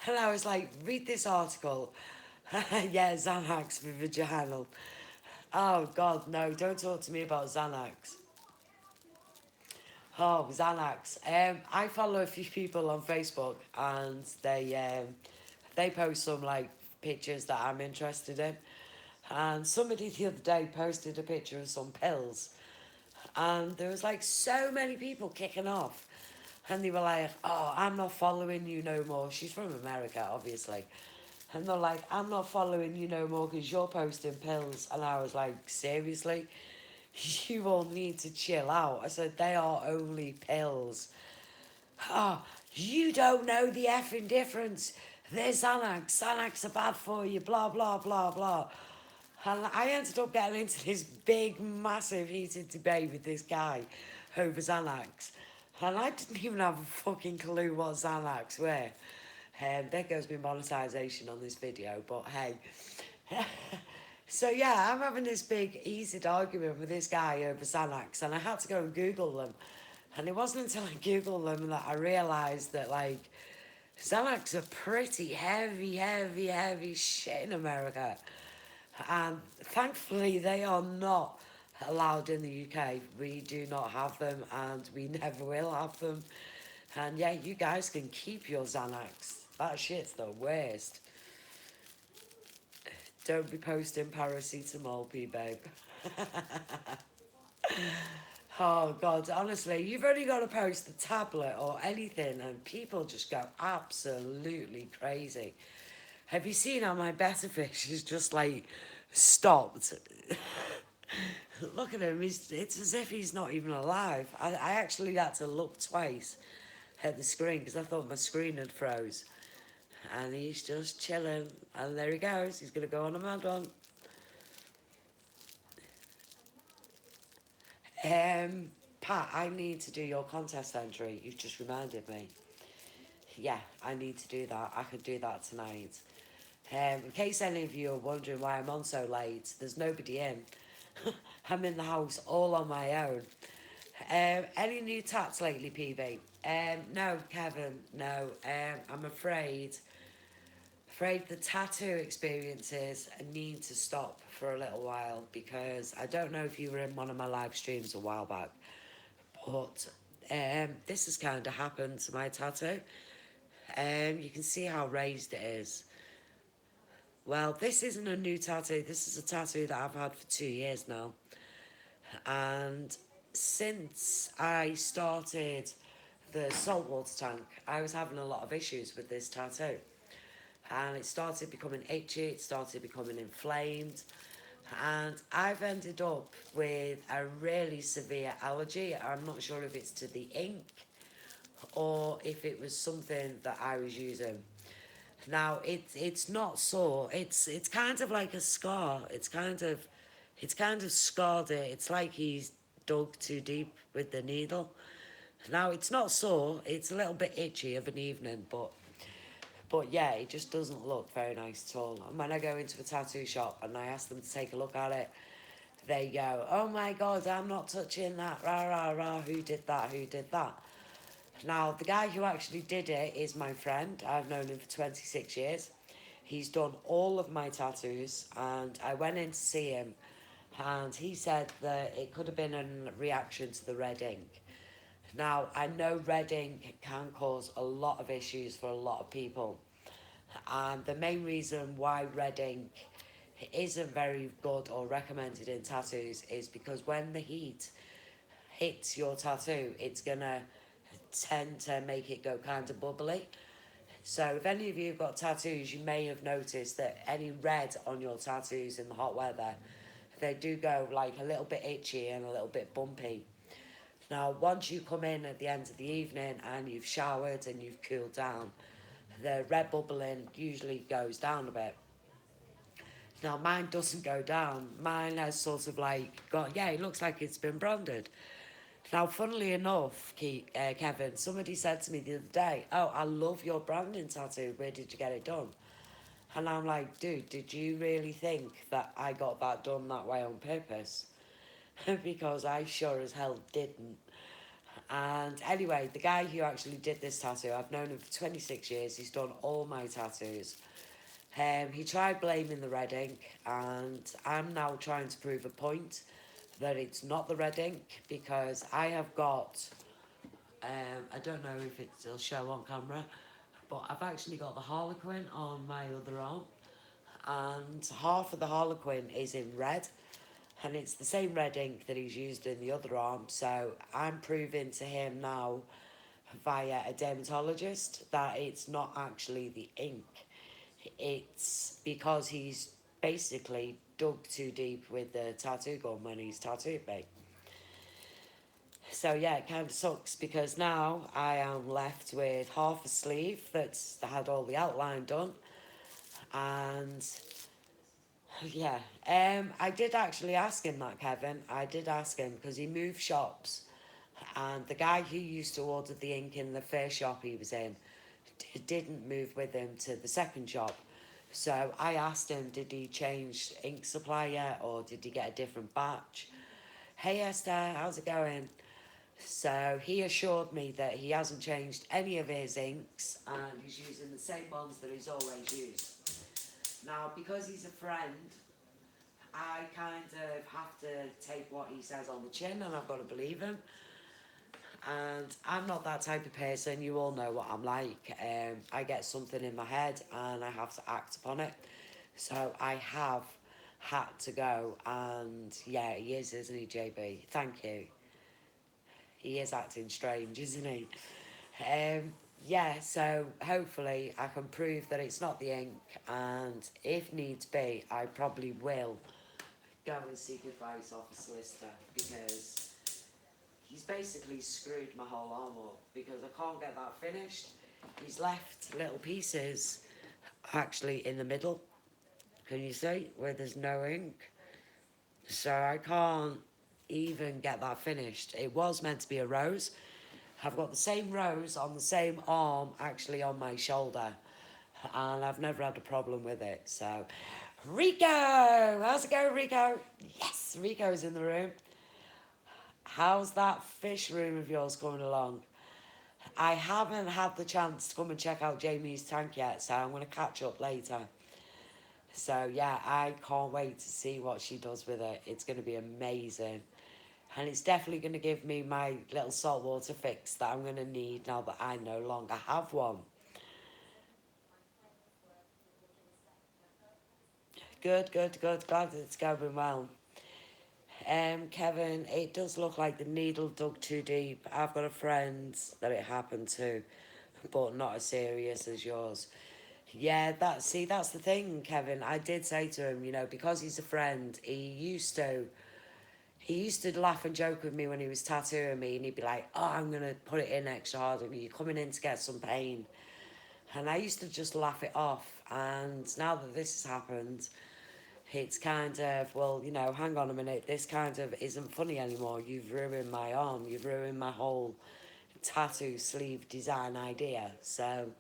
And I was like, read this article. Yeah, Xanax for vaginal. Oh, God, no, don't talk to me about Xanax. Oh, Xanax. I follow a few people on Facebook, and they post some, like, pictures that I'm interested in. And somebody the other day posted a picture of some pills, and there was, like, so many people kicking off. And they were like, oh, I'm not following you no more. She's from America, obviously. And they're like, I'm not following you no more because you're posting pills. And I was like, seriously? You all need to chill out. I said, they are only pills. Oh, you don't know the effing difference. There's Xanax. Xanax are bad for you, blah, blah, blah, blah. And I ended up getting into this big, massive, heated debate with this guy over Xanax. And I didn't even have a fucking clue what Xanax were. There goes my monetisation on this video, but hey. So yeah, I'm having this big, heated argument with this guy over Xanax, and I had to go and Google them. And it wasn't until I Googled them that I realised that, like, Xanax are pretty heavy, heavy, heavy shit in America. And thankfully, they are not allowed in the UK. We do not have them, and we never will have them. And yeah, you guys can keep your Xanax. That shit's the worst. Don't be posting paracetamol, babe. Oh, God, honestly, you've only got to post the tablet or anything, and people just go absolutely crazy. Have you seen how my Betta fish is just like stopped? Look at him, it's as if he's not even alive. I actually had to look twice at the screen because I thought my screen had froze. And he's just chilling. And there he goes, he's going to go on a mad one. Pat, I need to do your contest entry. You've just reminded me. Yeah, I need to do that. I could do that tonight. In case any of you are wondering why I'm on so late, there's nobody in. I'm in the house all on my own. Any new tats lately, PB? No, Kevin, no. I'm afraid the tattoo experiences need to stop for a little while because I don't know if you were in one of my live streams a while back, but this has kind of happened to my tattoo. You can see how raised it is. Well, this isn't a new tattoo. This is a tattoo that I've had for 2 years now. And since I started the saltwater tank, I was having a lot of issues with this tattoo. And it started becoming itchy, it started becoming inflamed. And I've ended up with a really severe allergy. I'm not sure if it's to the ink or if it was something that I was using. Now it's not sore. It's kind of like a scar. It's kind of scarred it. It's like he's dug too deep with the needle. Now it's not sore. It's a little bit itchy of an evening, but yeah, it just doesn't look very nice at all. And when I go into a tattoo shop and I ask them to take a look at it, they go, "Oh my God, I'm not touching that. Rah rah rah. Who did that? Who did that?" Now, the guy who actually did it is my friend. I've known him for 26 years. He's done all of my tattoos, and I went in to see him, and he said that it could have been a reaction to the red ink. Now, I know red ink can cause a lot of issues for a lot of people, and the main reason why red ink isn't very good or recommended in tattoos is because when the heat hits your tattoo, it's gonna tend to make it go kind of bubbly. So if any of you have got tattoos, you may have noticed that any red on your tattoos in the hot weather, they do go like a little bit itchy and a little bit bumpy. Now, once you come in at the end of the evening and you've showered and you've cooled down, the red bubbling usually goes down a bit. Now, mine doesn't go down. Mine has sort of like got, yeah, it looks like it's been branded. Now, funnily enough, Kevin, somebody said to me the other day, "Oh, I love your branding tattoo. Where did you get it done?" And I'm like, "Dude, did you really think that I got that done that way on purpose?" Because I sure as hell didn't. And anyway, the guy who actually did this tattoo, I've known him for 26 years. He's done all my tattoos. He tried blaming the red ink, and I'm now trying to prove a point that it's not the red ink because I have got, I don't know if it'll show on camera, but I've actually got the harlequin on my other arm, and half of the harlequin is in red, and it's the same red ink that he's used in the other arm. So I'm proving to him now via a dermatologist that it's not actually the ink. It's because he's basically dug too deep with the tattoo gun when he's tattooed me. So yeah, it kind of sucks because now I am left with half a sleeve that's had all the outline done, and yeah, I did actually ask him that, Kevin. I did ask him because he moved shops, and the guy who used to order the ink in the first shop he was in didn't move with him to the second shop. So I asked him, did he change ink supplier or did he get a different batch? "Hey Esther, how's it going?" So he assured me that he hasn't changed any of his inks and he's using the same ones that he's always used. Now, because he's a friend, I kind of have to take what he says on the chin and I've got to believe him. And I'm not that type of person. You all know what I'm like. I get something in my head and I have to act upon it. So I have had to go, and yeah, he is, isn't he, JB? Thank you. He is acting strange, isn't he? yeah, so hopefully I can prove that it's not the ink, and if needs be, I probably will go and seek advice off a solicitor, because he's basically screwed my whole arm up, because I can't get that finished. He's left little pieces actually in the middle, can you see, where there's no ink? So I can't even get that finished. It was meant to be a rose. I've got the same rose on the same arm actually on my shoulder, and I've never had a problem with it. So Rico, how's it going, Rico? Yes, Rico's in the room. How's that fish room of yours coming along? I haven't had the chance to come and check out Jamie's tank yet, so I'm going to catch up later. So yeah, I can't wait to see what she does with it. It's going to be amazing. And it's definitely going to give me my little saltwater fix that I'm going to need now that I no longer have one. Good, good, good. Glad it's going well. Kevin, it does look like the needle dug too deep. I've got a friend that it happened to, but not as serious as yours. Yeah, that's the thing, Kevin. I did say to him, because he's a friend, he used to laugh and joke with me when he was tattooing me, and he'd be like, "Oh, I'm gonna put it in extra hard. Are you coming in to get some pain?" And I used to just laugh it off. And now that this has happened, it's kind of, well, hang on a minute, this kind of isn't funny anymore. You've ruined my arm. You've ruined my whole tattoo sleeve design idea. So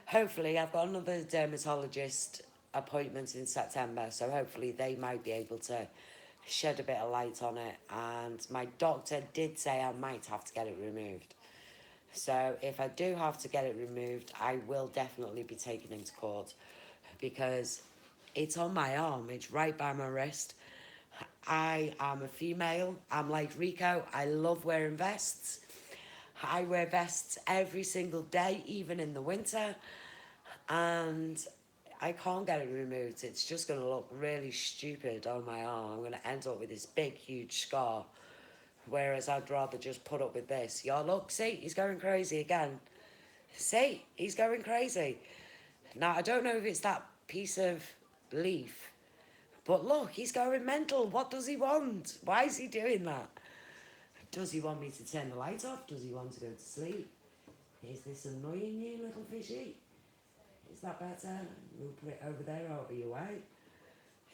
hopefully I've got another dermatologist appointment in September, so hopefully they might be able to shed a bit of light on it. And my doctor did say I might have to get it removed. So if I do have to get it removed, I will definitely be taking him to court, because it's on my arm. It's right by my wrist. I am a female. I'm like Rico. I love wearing vests. I wear vests every single day, even in the winter. And I can't get it removed. It's just going to look really stupid on my arm. I'm going to end up with this big, huge scar. Whereas I'd rather just put up with this. Y'all look, see, he's going crazy again. See, he's going crazy. Now, I don't know if it's that piece of leaf, but look, he's going mental. What does he want? Why is he doing that? Does he want me to turn the light off? Does he want to go to sleep? Is this annoying you, little fishy? Is that better? We'll put it over there out of your way.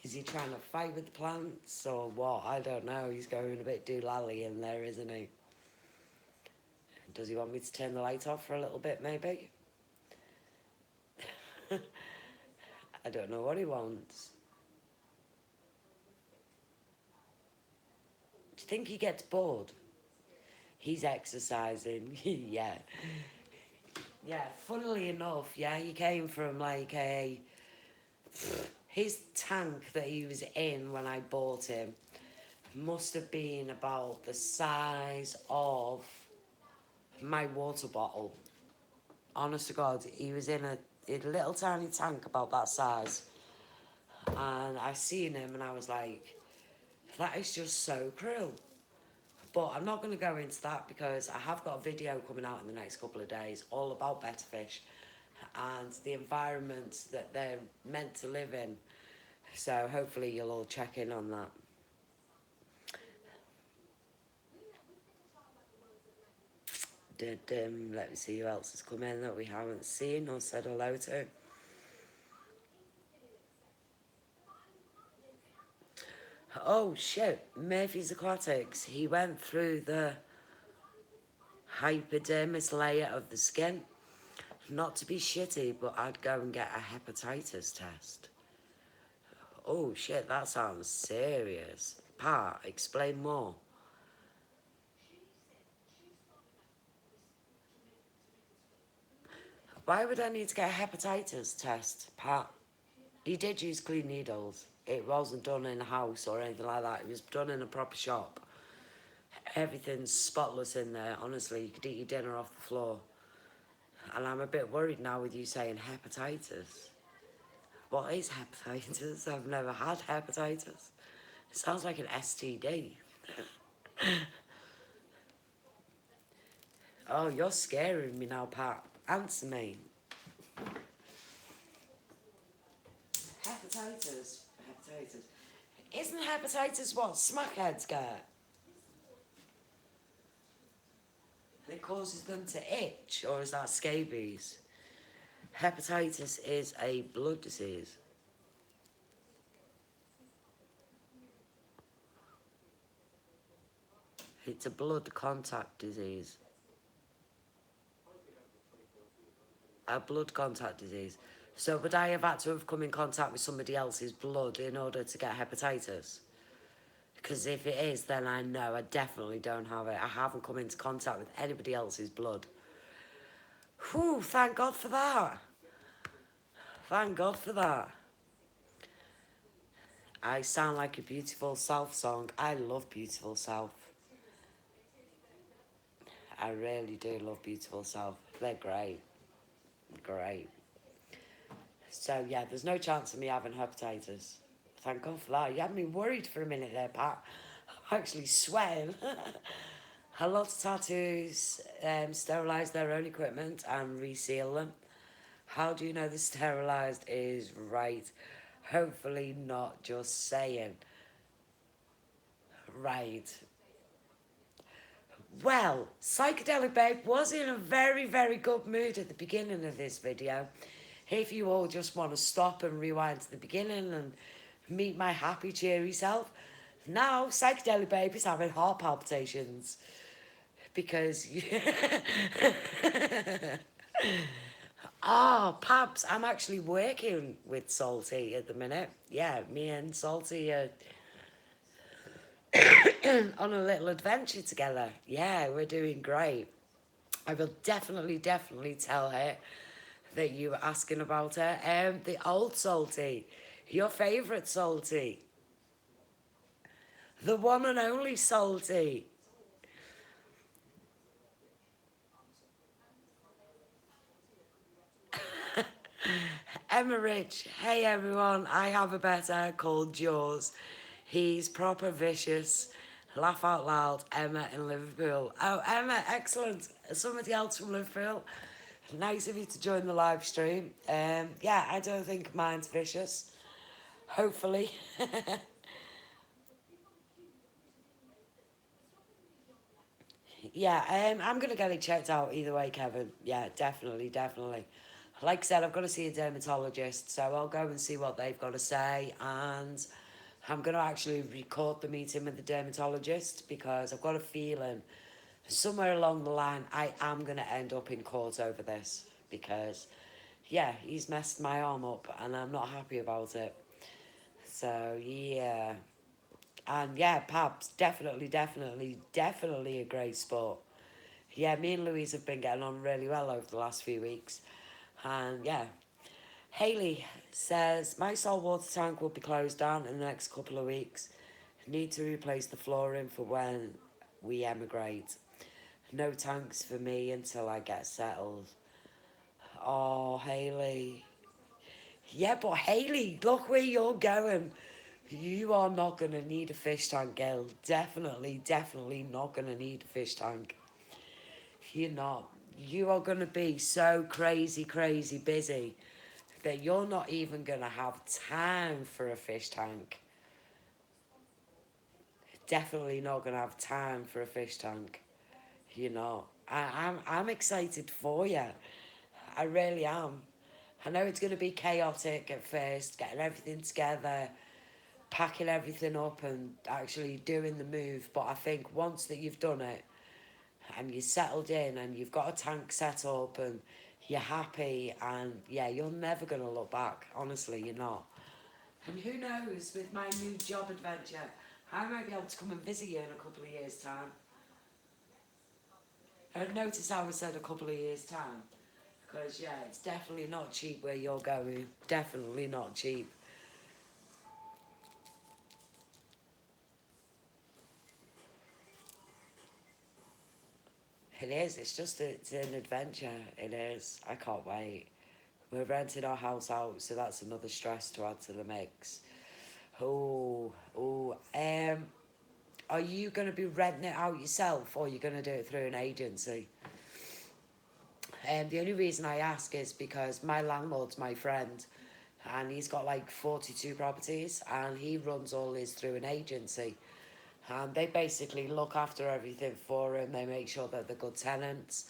Is he trying to fight with the plants or what? I don't know. He's going a bit doolally in there, isn't he? Does he want me to turn the light off for a little bit, maybe? I don't know what he wants. Do you think he gets bored? He's exercising. Yeah. Yeah, funnily enough, yeah, he came from like his tank that he was in when I bought him must have been about the size of my water bottle. Honest to God, he was in a little tiny tank about that size. And I seen him and I was like, that is just so cruel. But I'm not going to go into that, because I have got a video coming out in the next couple of days all about betta fish and the environment that they're meant to live in. So hopefully you'll all check in on that. Let me see who else has come in that we haven't seen or said hello to. Oh shit, Murphy's Aquatics. He went through the hypodermis layer of the skin. Not to be shitty, but I'd go and get a hepatitis test. Oh shit, that sounds serious. Pat, explain more. Why would I need to get a hepatitis test, Pat? He did use clean needles. It wasn't done in a house or anything like that. It was done in a proper shop. Everything's spotless in there. Honestly, you could eat your dinner off the floor. And I'm a bit worried now with you saying hepatitis. What is hepatitis? I've never had hepatitis. It sounds like an STD. Oh, you're scaring me now, Pat. Answer me. Hepatitis. Hepatitis. Isn't hepatitis what smackheads get? It causes them to itch, or is that scabies? Hepatitis is a blood disease. It's a blood contact disease. A blood contact disease. So would I have had to have come in contact with somebody else's blood in order to get hepatitis? Because if it is, then I know I definitely don't have it. I haven't come into contact with anybody else's blood. Whew, thank God for that. Thank God for that. I sound like a Beautiful South song. I love Beautiful South. I really do love Beautiful South. They're great. Great. So, yeah, there's no chance of me having hepatitis. Thank God for that. You had me worried for a minute there, Pat. I'm actually sweating. A lot of tattoos sterilise their own equipment and reseal them. How do you know the sterilised is right? Hopefully not just saying. Right. Well, Psychedelic Babe was in a very, very good mood at the beginning of this video. If you all just want to stop and rewind to the beginning and meet my happy, cheery self, now Psychedelic Babe is having heart palpitations. Because... Pabs, I'm actually working with Salty at the minute. Yeah, me and Salty are on a little adventure together. Yeah, we're doing great. I will definitely tell her that you were asking about her. The old Salty, your favourite Salty, the one and only Salty. Emma Rich, hey everyone, I have a Betta called Jaws. He's proper vicious. Laugh out loud, Emma in Liverpool. Oh, Emma, excellent. Somebody else from Liverpool. Nice of you to join the live stream. Yeah, I don't think mine's vicious. Hopefully. Yeah, I'm going to get it checked out either way, Kevin. Yeah, definitely. Like I said, I've got to see a dermatologist, so I'll go and see what they've got to say, and I'm going to actually record the meeting with the dermatologist because I've got a feeling somewhere along the line I am going to end up in court over this because, yeah, he's messed my arm up and I'm not happy about it. So, yeah. And yeah, Pabs, definitely a great sport. Yeah, me and Louise have been getting on really well over the last few weeks. And yeah, Hayley says, my saltwater tank will be closed down in the next couple of weeks. Need to replace the flooring for when we emigrate. No tanks for me until I get settled. Oh, Hayley. Yeah, but Hayley, look where you're going. You are not going to need a fish tank, girl. Definitely not going to need a fish tank. You're not. You are going to be so crazy busy that you're not even going to have time for a fish tank. Definitely not going to have time for a fish tank. You're not. I'm excited for you. I really am. I know it's going to be chaotic at first, getting everything together, packing everything up and actually doing the move. But I think once that you've done it and you're settled in and you've got a tank set up and you're happy and yeah, you're never going to look back. Honestly, you're not. And who knows, with my new job adventure, I might be able to come and visit you in a couple of years' time. Notice how I said a couple of years' time. Because, yeah, it's definitely not cheap where you're going. Definitely not cheap. It is. It's an adventure. It is. I can't wait. We're renting our house out, so that's another stress to add to the mix. Oh. Are you going to be renting it out yourself, or are you going to do it through an agency? The only reason I ask is because my landlord's my friend, and he's got like 42 properties, and he runs all his through an agency. And they basically look after everything for him. They make sure that they're good tenants.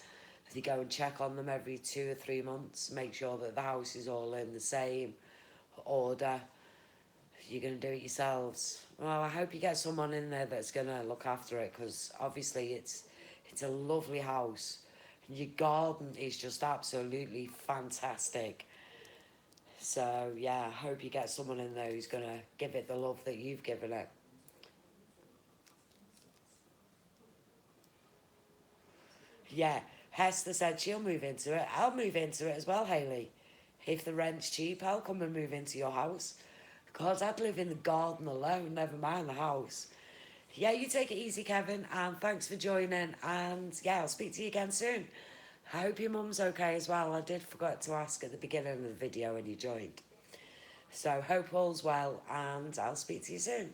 They go and check on them every 2 or 3 months, make sure that the house is all in the same order. You're going to do it yourselves. Well, I hope you get someone in there that's going to look after it, because obviously it's a lovely house. Your garden is just absolutely fantastic. So, yeah, I hope you get someone in there who's going to give it the love that you've given it. Yeah, Hester said she'll move into it. I'll move into it as well, Hayley. If the rent's cheap, I'll come and move into your house. God, I'd live in the garden alone, never mind the house. Yeah, you take it easy, Kevin, and thanks for joining. And yeah, I'll speak to you again soon. I hope your mum's okay as well. I did forget to ask at the beginning of the video when you joined. So hope all's well, and I'll speak to you soon.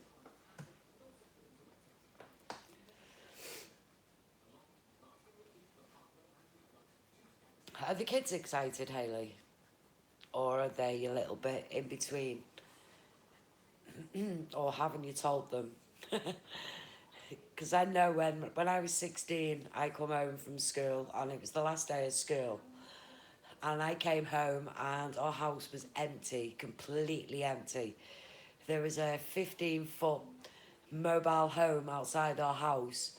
Are the kids excited, Hayley? Or are they a little bit in between? Or haven't you told them? Because I know when I was 16, I come home from school, and it was the last day of school. And I came home and our house was empty, completely empty. There was a 15-foot mobile home outside our house.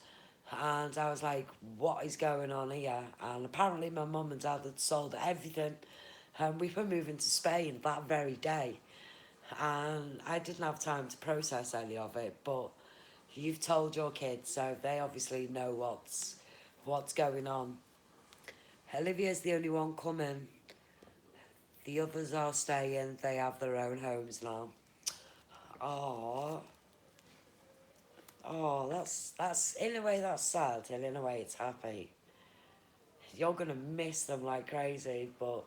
And I was like, what is going on here? And apparently my mum and dad had sold everything. And we were moving to Spain that very day. And I didn't have time to process any of it. But you've told your kids, so they obviously know what's going on. Olivia's the only one coming. The others are staying. They have their own homes now. Oh, that's in a way that's sad, and in a way it's happy. You're gonna miss them like crazy, but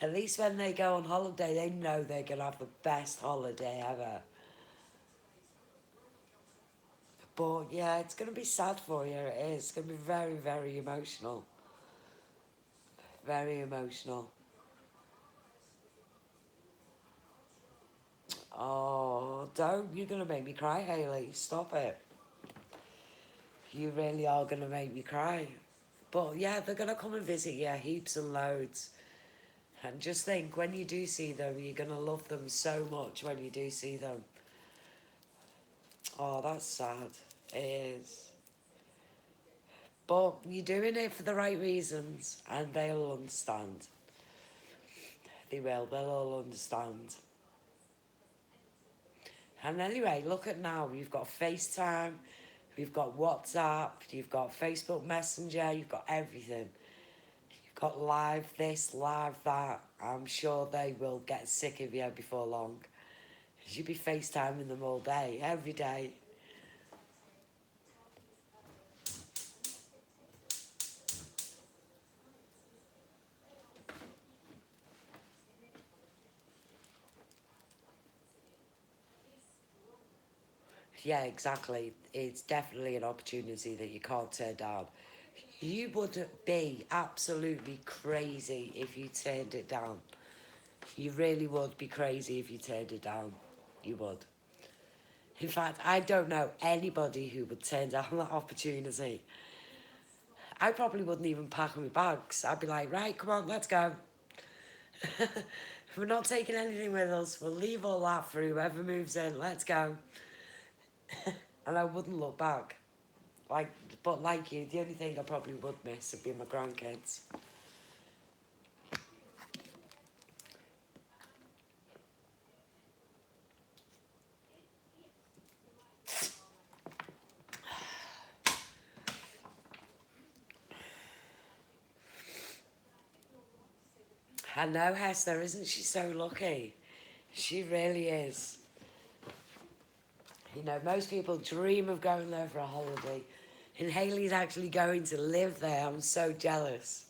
at least when they go on holiday, they know they're gonna have the best holiday ever. But yeah, it's gonna be sad for you. It is. It's gonna be very, very emotional. Very emotional. Oh, don't. You're going to make me cry, Hayley. Stop it. You really are going to make me cry. But yeah, they're going to come and visit you heaps and loads. And just think, when you do see them, you're going to love them so much when you do see them. Oh, that's sad. It is. But you're doing it for the right reasons, and they'll understand. They will. They'll all understand. And anyway, look at now. You've got FaceTime, you've got WhatsApp, you've got Facebook Messenger, you've got everything. You've got live this, live that. I'm sure they will get sick of you before long. You'll be FaceTiming them all day, every day. Yeah, exactly. It's definitely an opportunity that you can't turn down. You would be absolutely crazy if you turned it down. You really would be crazy if you turned it down. You would. In fact, I don't know anybody who would turn down that opportunity. I probably wouldn't even pack my bags. I'd be like, right, come on, let's go. We're not taking anything with us. We'll leave all that for whoever moves in. Let's go. And I wouldn't look back. But like you, the only thing I probably would miss would be my grandkids. I know Hester, isn't she so lucky? She really is. You know, most people dream of going there for a holiday. And Hayley's actually going to live there. I'm so jealous.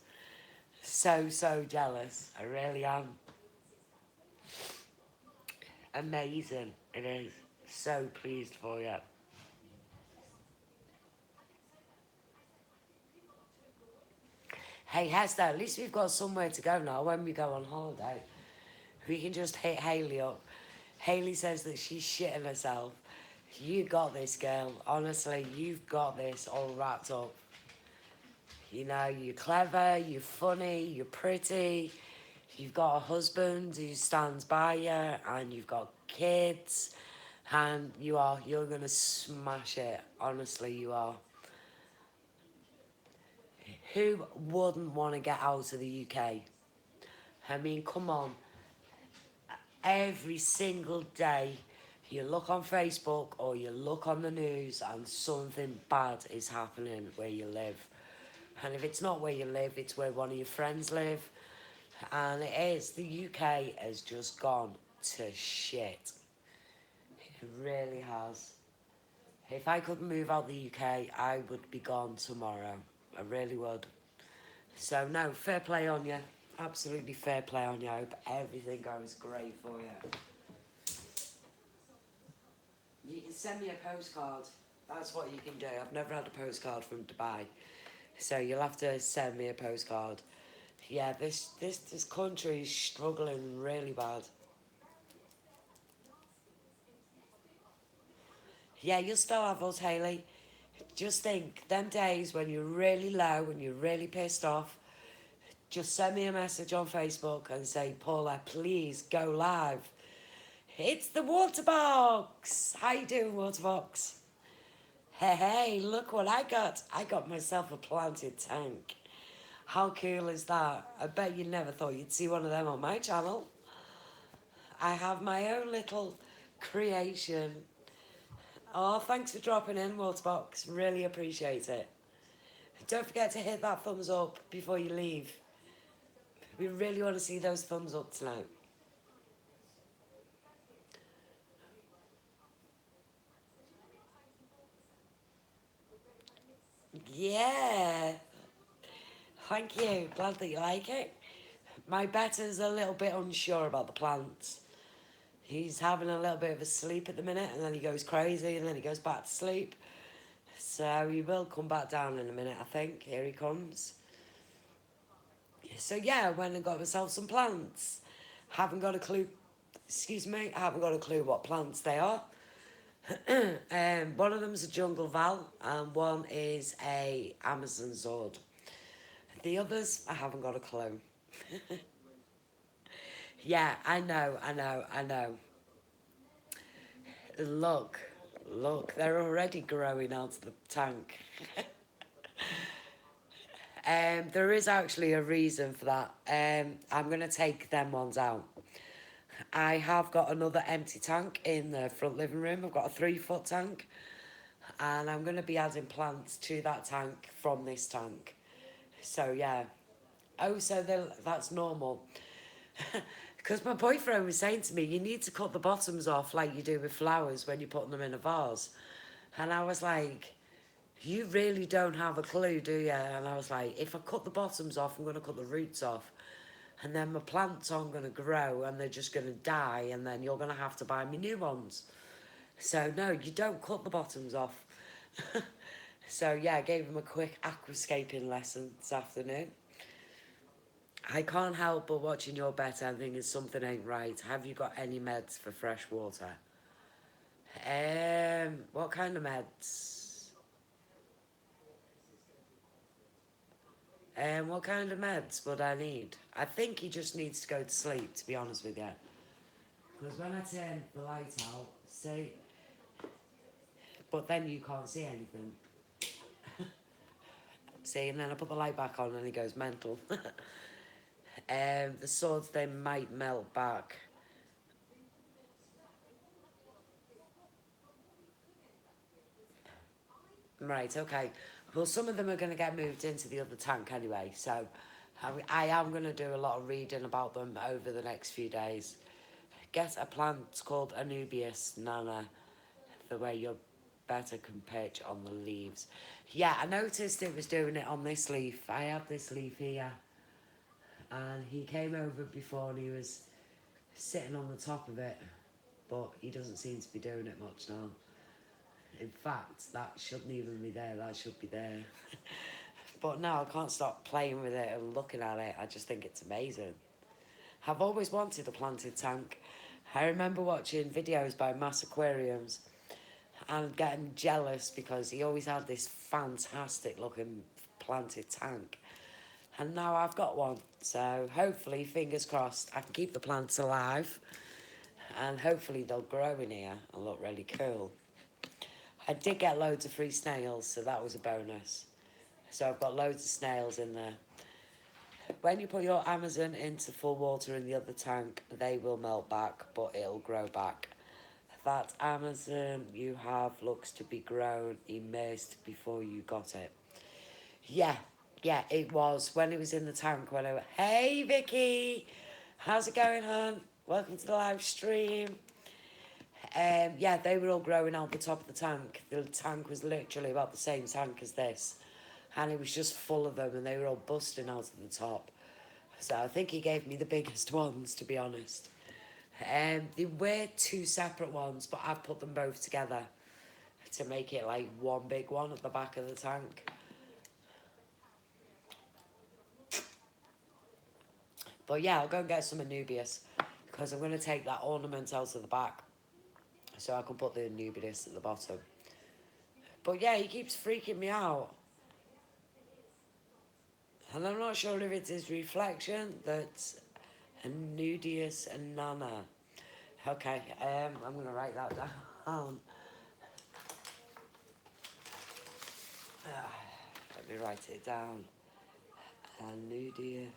So, so jealous. I really am. Amazing. It is. So pleased for you. Hey Hester, at least we've got somewhere to go now when we go on holiday. We can just hit Hayley up. Hayley says that she's shitting herself. You got this, girl. Honestly, you've got this all wrapped up. You know, you're clever, you're funny, you're pretty. You've got a husband who stands by you, and you've got kids. And you're going to smash it. Honestly, you are. Who wouldn't want to get out of the UK? I mean, come on. Every single day, you look on Facebook or you look on the news and something bad is happening where you live. And if it's not where you live, it's where one of your friends live. And it is. The UK has just gone to shit. It really has. If I could move out the UK, I would be gone tomorrow. I really would. So, no, fair play on you. Absolutely fair play on you. I hope everything goes great for you. You can send me a postcard. That's what you can do. I've never had a postcard from Dubai. So you'll have to send me a postcard. Yeah, this country is struggling really bad. Yeah, you'll still have us, Hayley. Just think, them days when you're really low, when you're really pissed off, just send me a message on Facebook and say, Paula, please go live. It's the water box. How you doing, water box? Hey, look what I got. I got myself a planted tank. How cool is that? I bet you never thought you'd see one of them on my channel. I have my own little creation. Oh, thanks for dropping in, Waterbox. Really appreciate it. Don't forget to hit that thumbs up before you leave. We really want to see those thumbs up tonight. Yeah. Thank you. Glad that you like it. My Betta's a little bit unsure about the plants. He's having a little bit of a sleep at the minute, and then he goes crazy, and then he goes back to sleep. So he will come back down in a minute, I think. Here he comes. So yeah, I went and got myself some plants. Haven't got a clue, excuse me, I haven't got a clue what plants they are. One of them is a jungle val, and one is a Amazon sword. The others, I haven't got a clue. Yeah, I know. Look, they're already growing out of the tank. There is actually a reason for that. I'm going to take them ones out. I have got another empty tank in the front living room. I've got a 3-foot tank. And I'm going to be adding plants to that tank from this tank. So, yeah. Oh, so that's normal. Because my boyfriend was saying to me, you need to cut the bottoms off like you do with flowers when you're putting them in a vase. And I was like, you really don't have a clue, do you? And I was like, if I cut the bottoms off, I'm going to cut the roots off. And then my plants aren't going to grow and they're just going to die. And then you're going to have to buy me new ones. So, no, you don't cut the bottoms off. So, yeah, I gave him a quick aquascaping lesson this afternoon. I can't help but watching your Betta and thinking something ain't right. Have you got any meds for Freshwater? What kind of meds? What kind of meds would I need? I think he just needs to go to sleep, to be honest with you. Because when I turn the light out, see... But then you can't see anything. See, and then I put the light back on and he goes mental. The swords, they might melt back. Right, okay. Well, some of them are going to get moved into the other tank anyway, so I am going to do a lot of reading about them over the next few days. Get a plant called Anubias Nana, the way your Betta can pitch on the leaves. Yeah, I noticed it was doing it on this leaf. I have this leaf here, and he came over before and he was sitting on the top of it, but he doesn't seem to be doing it much now. In fact, that shouldn't even be there, that should be there. But no, I can't stop playing with it and looking at it. I just think it's amazing. I've always wanted a planted tank. I remember watching videos by Mass Aquariums and getting jealous because he always had this fantastic looking planted tank. And now I've got one. So hopefully, fingers crossed, I can keep the plants alive. And hopefully they'll grow in here and look really cool. I did get loads of free snails, so that was a bonus. So I've got loads of snails in there. When you put your Amazon into full water in the other tank, they will melt back, but it'll grow back. That Amazon you have looks to be grown, immersed before you got it. Yeah, it was when it was in the tank when I went, hey Vicky, how's it going, hon? Welcome to the live stream. Yeah, they were all growing out the top of the tank. The tank was literally about the same tank as this. And it was just full of them and they were all busting out of the top. So I think he gave me the biggest ones, to be honest. They were two separate ones, but I've put them both together to make it like one big one at the back of the tank. But yeah, I'll go and get some Anubias because I'm going to take that ornament out of the back so I can put the Anubias at the bottom. But yeah, he keeps freaking me out. And I'm not sure if it's his reflection that's Anubias and Nano. Okay, I'm going to write that down. Let me write it down. Anubias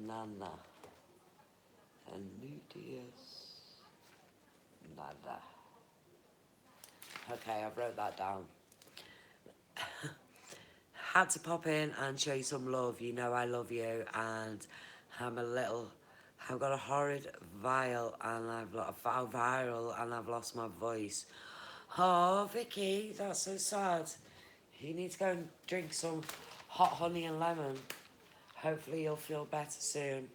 Nana. Anubias Nana. Okay, I've wrote that down. Had to pop in and show you some love. You know I love you, and I've got a horrid viral and I've lost my voice. Oh, Vicky, that's so sad. You need to go and drink some hot honey and lemon. Hopefully you'll feel better soon.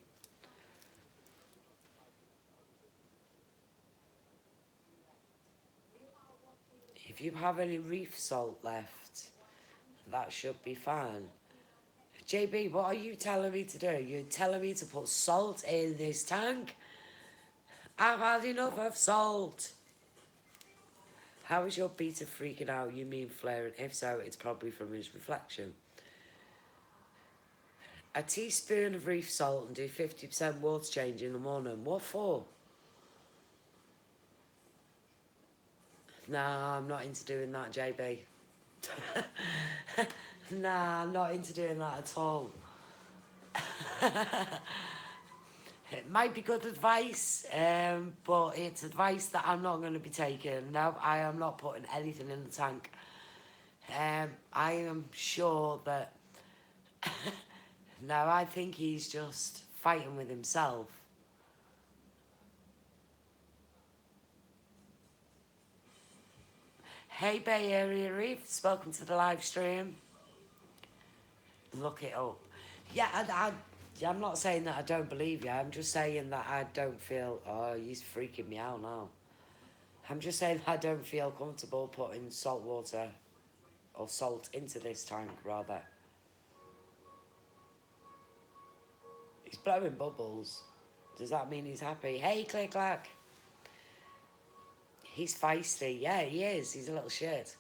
If you have any reef salt left, that should be fine. JB, what are you telling me to do? You're telling me to put salt in this tank? I've had enough of salt. How is your beta freaking out? You mean flaring? If so, it's probably from his reflection. A teaspoon of reef salt and do 50% water change in the morning. What for? Nah, I'm not into doing that, JB. Nah, I'm not into doing that at all. It might be good advice, but it's advice that I'm not going to be taking. No, I am not putting anything in the tank. I am sure that... No, I think he's just fighting with himself. Hey Bay Area Reefs, welcome to the live stream. Look it up. Yeah, I'm not saying that I don't believe you. I'm just saying that I don't feel... Oh, he's freaking me out now. I'm just saying I don't feel comfortable putting salt water or salt into this tank, rather. He's blowing bubbles. Does that mean he's happy? Hey, Click Clack. He's feisty. Yeah, he is. He's a little shit.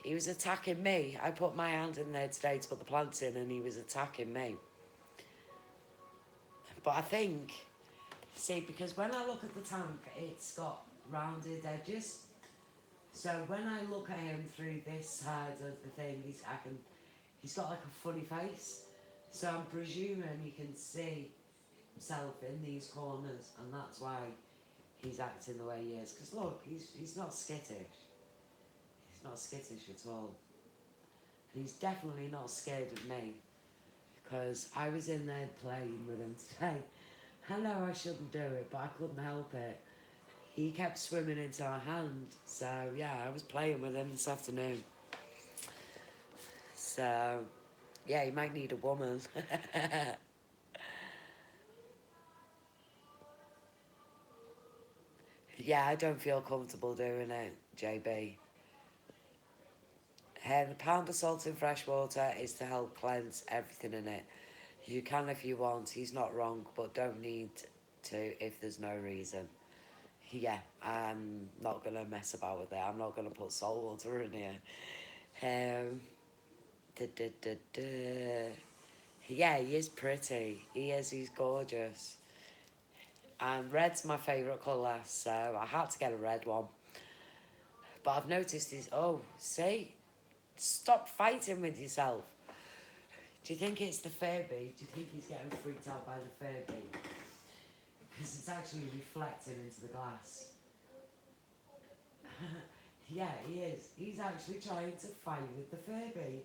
He was attacking me. I put my hand in there today to put the plants in and he was attacking me. But I think... See, because when I look at the tank, it's got rounded edges. So when I look at him through this side of the thing, he's got like a funny face. So I'm presuming you can see himself in these corners, and that's why he's acting the way he is. Because look, he's not skittish. He's not skittish at all. And he's definitely not scared of me. Because I was in there playing with him today. I know I shouldn't do it, but I couldn't help it. He kept swimming into our hand. So, yeah, I was playing with him this afternoon. So, yeah, he might need a woman. Yeah, I don't feel comfortable doing it, JB. The pound of salt in fresh water is to help cleanse everything in it. You can if you want, he's not wrong, but don't need to if there's no reason. Yeah, I'm not going to mess about with it. I'm not going to put salt water in here. Um, da, da, da, da. Yeah, he is pretty. He is, he's gorgeous. And red's my favourite colour, so I had to get a red one. But I've noticed he's, oh, see? Stop fighting with yourself. Do you think it's the Furby? Do you think he's getting freaked out by the Furby? Because it's actually reflecting into the glass. Yeah, he is. He's actually trying to fight with the Furby.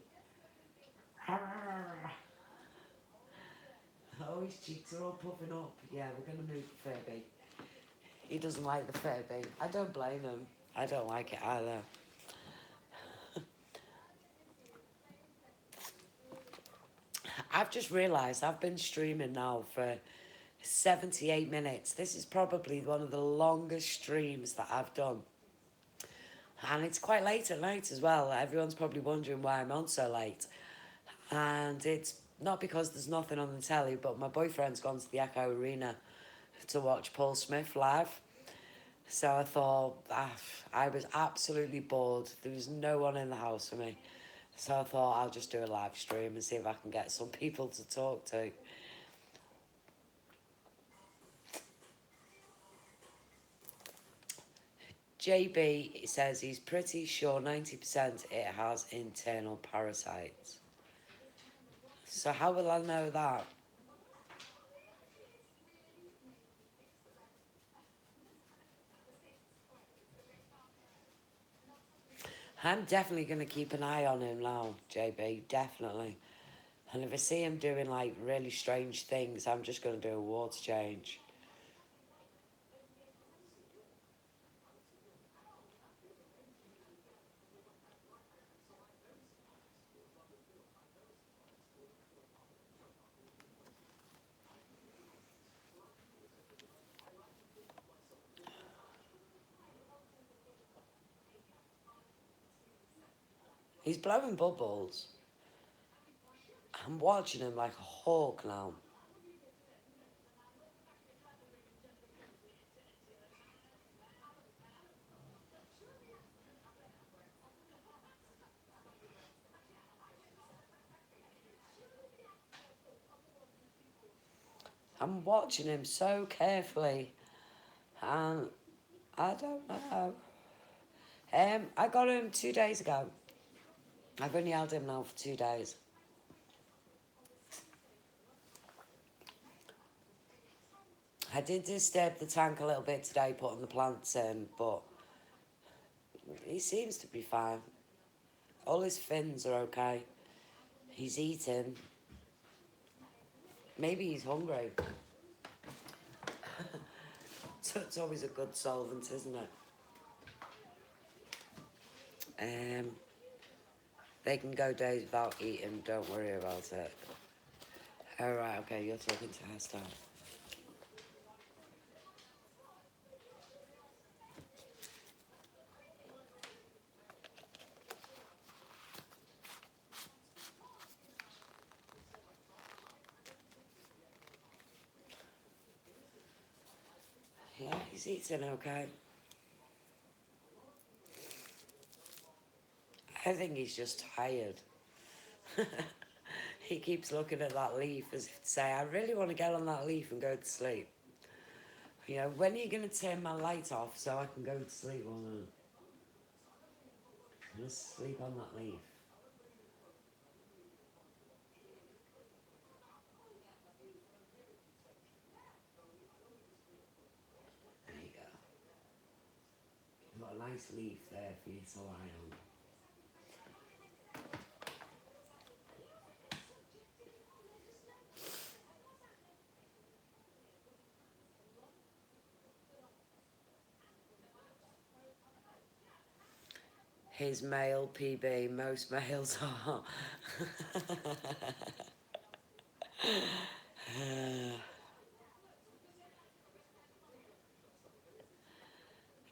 Oh, his cheeks are all puffing up. Yeah, we're going to move the Furby. He doesn't like the Furby. I don't blame him. I don't like it either. I've just realised I've been streaming now for 78 minutes. This is probably one of the longest streams that I've done. And it's quite late at night as well. Everyone's probably wondering why I'm on so late. And it's not because there's nothing on the telly, but my boyfriend's gone to the Echo Arena to watch Paul Smith live. So I thought, I was absolutely bored. There was no one in the house for me. So I thought I'll just do a live stream and see if I can get some people to talk to. JB says he's pretty sure 90% it has internal parasites. So how will I know that? I'm definitely going to keep an eye on him now, JB, definitely. And if I see him doing like really strange things, I'm just going to do a water change. He's blowing bubbles. I'm watching him like a hawk now. I'm watching him so carefully. And I don't know. I got him 2 days ago. I've only held him now for 2 days. I did disturb the tank a little bit today, putting the plants in, but he seems to be fine. All his fins are okay. He's eating. Maybe he's hungry. So it's always a good solvent, isn't it? They can go days without eating, don't worry about it. Alright, okay, you're talking to her still. Yeah, he's eating okay. I think he's just tired. He keeps looking at that leaf as if to say, I really want to get on that leaf and go to sleep. You know, when are you going to turn my light off so I can go to sleep? Well, no. I'm going to sleep on that leaf. There you go. You've got a nice leaf there for you to lie on. His male PB, most males are.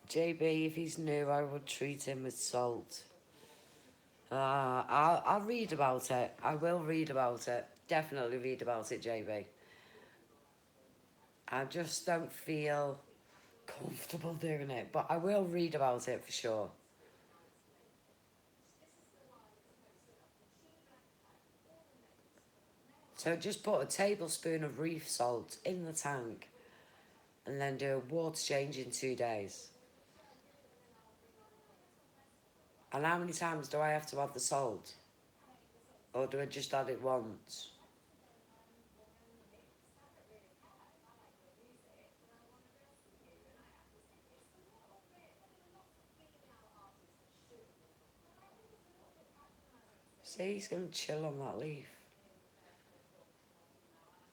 JB, if he's new, I would treat him with salt. I'll read about it. I will read about it. Definitely read about it, JB. I just don't feel comfortable doing it, but I will read about it for sure. So just put a tablespoon of reef salt in the tank and then do a water change in 2 days. And how many times do I have to add the salt? Or do I just add it once? See, he's going to chill on that leaf.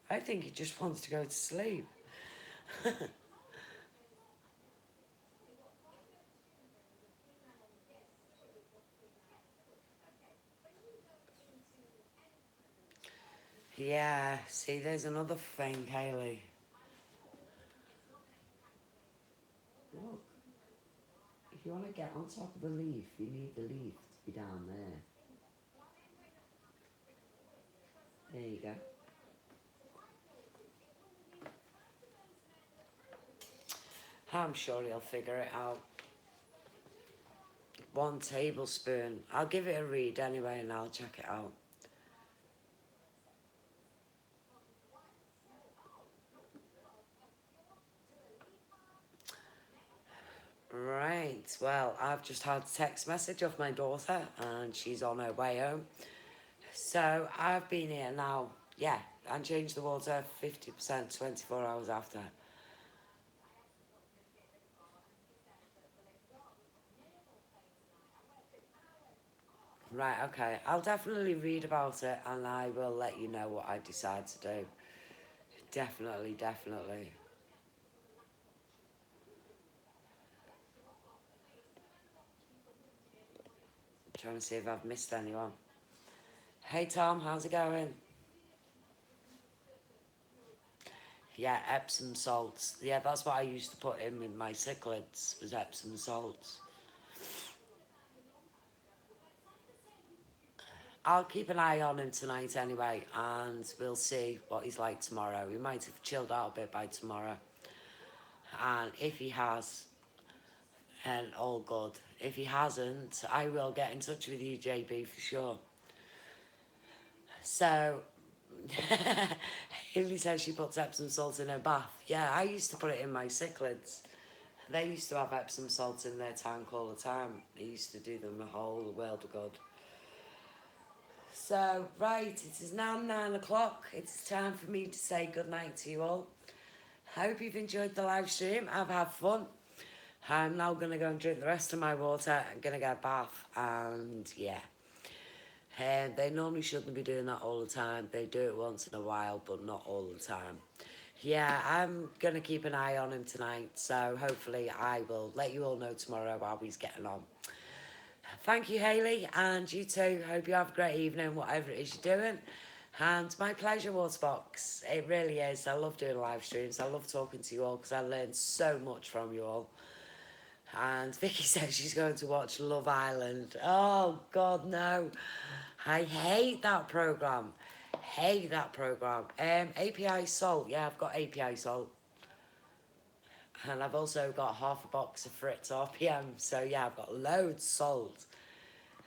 I think he just wants to go to sleep. Yeah, see, there's another thing, Hayley. Look, if you want to get on top of the leaf, you need the leaf to be down there. There you go. I'm sure he'll figure it out. 1 tablespoon. I'll give it a read anyway and I'll check it out. Right, well, I've just had a text message of my daughter and she's on her way home. So I've been here now, yeah, and changed the water 50% 24 hours after. Right, okay, I'll definitely read about it and I will let you know what I decide to do. Definitely, definitely. Trying to see if I've missed anyone. Hey Tom, how's it going? Yeah, Epsom salts. Yeah, that's what I used to put in with my cichlids, was Epsom salts. I'll keep an eye on him tonight anyway, and we'll see what he's like tomorrow. He might have chilled out a bit by tomorrow. And if he has, then all good. If he hasn't, I will get in touch with you, JB, for sure. So, Haley says she puts Epsom salt in her bath. Yeah, I used to put it in my cichlids. They used to have Epsom salts in their tank all the time. They used to do them a whole world of good. So, right, it is now 9 o'clock. It's time for me to say goodnight to you all. I hope you've enjoyed the live stream. I've had fun. I'm now going to go and drink the rest of my water. I'm going to get a bath and yeah. They normally shouldn't be doing that all the time. They do it once in a while, but not all the time. Yeah, I'm going to keep an eye on him tonight. So hopefully I will let you all know tomorrow how he's getting on. Thank you, Hayley, and you too. Hope you have a great evening, whatever it is you're doing. And my pleasure, Waterbox. It really is. I love doing live streams. I love talking to you all because I learned so much from you all. And Vicky says she's going to watch Love Island. Oh, God, no. I hate that programme. Hate that programme. API salt. Yeah, I've got API salt. And I've also got half a box of Fritz RPM. So, yeah, I've got loads of salt.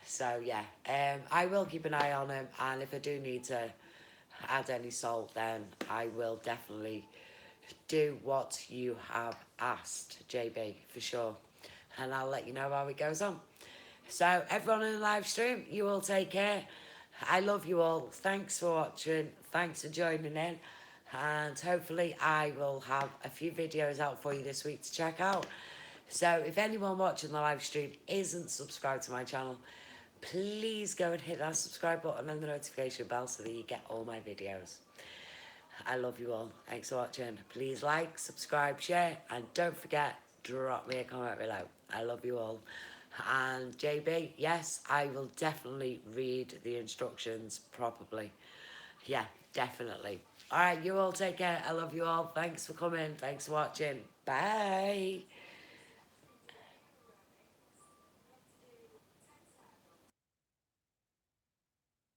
So, yeah, I will keep an eye on him. And if I do need to add any salt, then I will definitely do what you have asked, JB, for sure. And I'll let you know how it goes on. So, everyone in the live stream, you all take care. I love you all. Thanks for watching. Thanks for joining in. And hopefully I will have a few videos out for you this week to check out. So if anyone watching the live stream isn't subscribed to my channel, please go and hit that subscribe button and the notification bell so that you get all my videos. I love you all. Thanks for watching. Please like, subscribe, share, and don't forget, drop me a comment below. I love you all. And JB, yes, I will definitely read the instructions properly. Yeah, definitely. All right, you all take care. I love you all. Thanks for coming. Thanks for watching. Bye.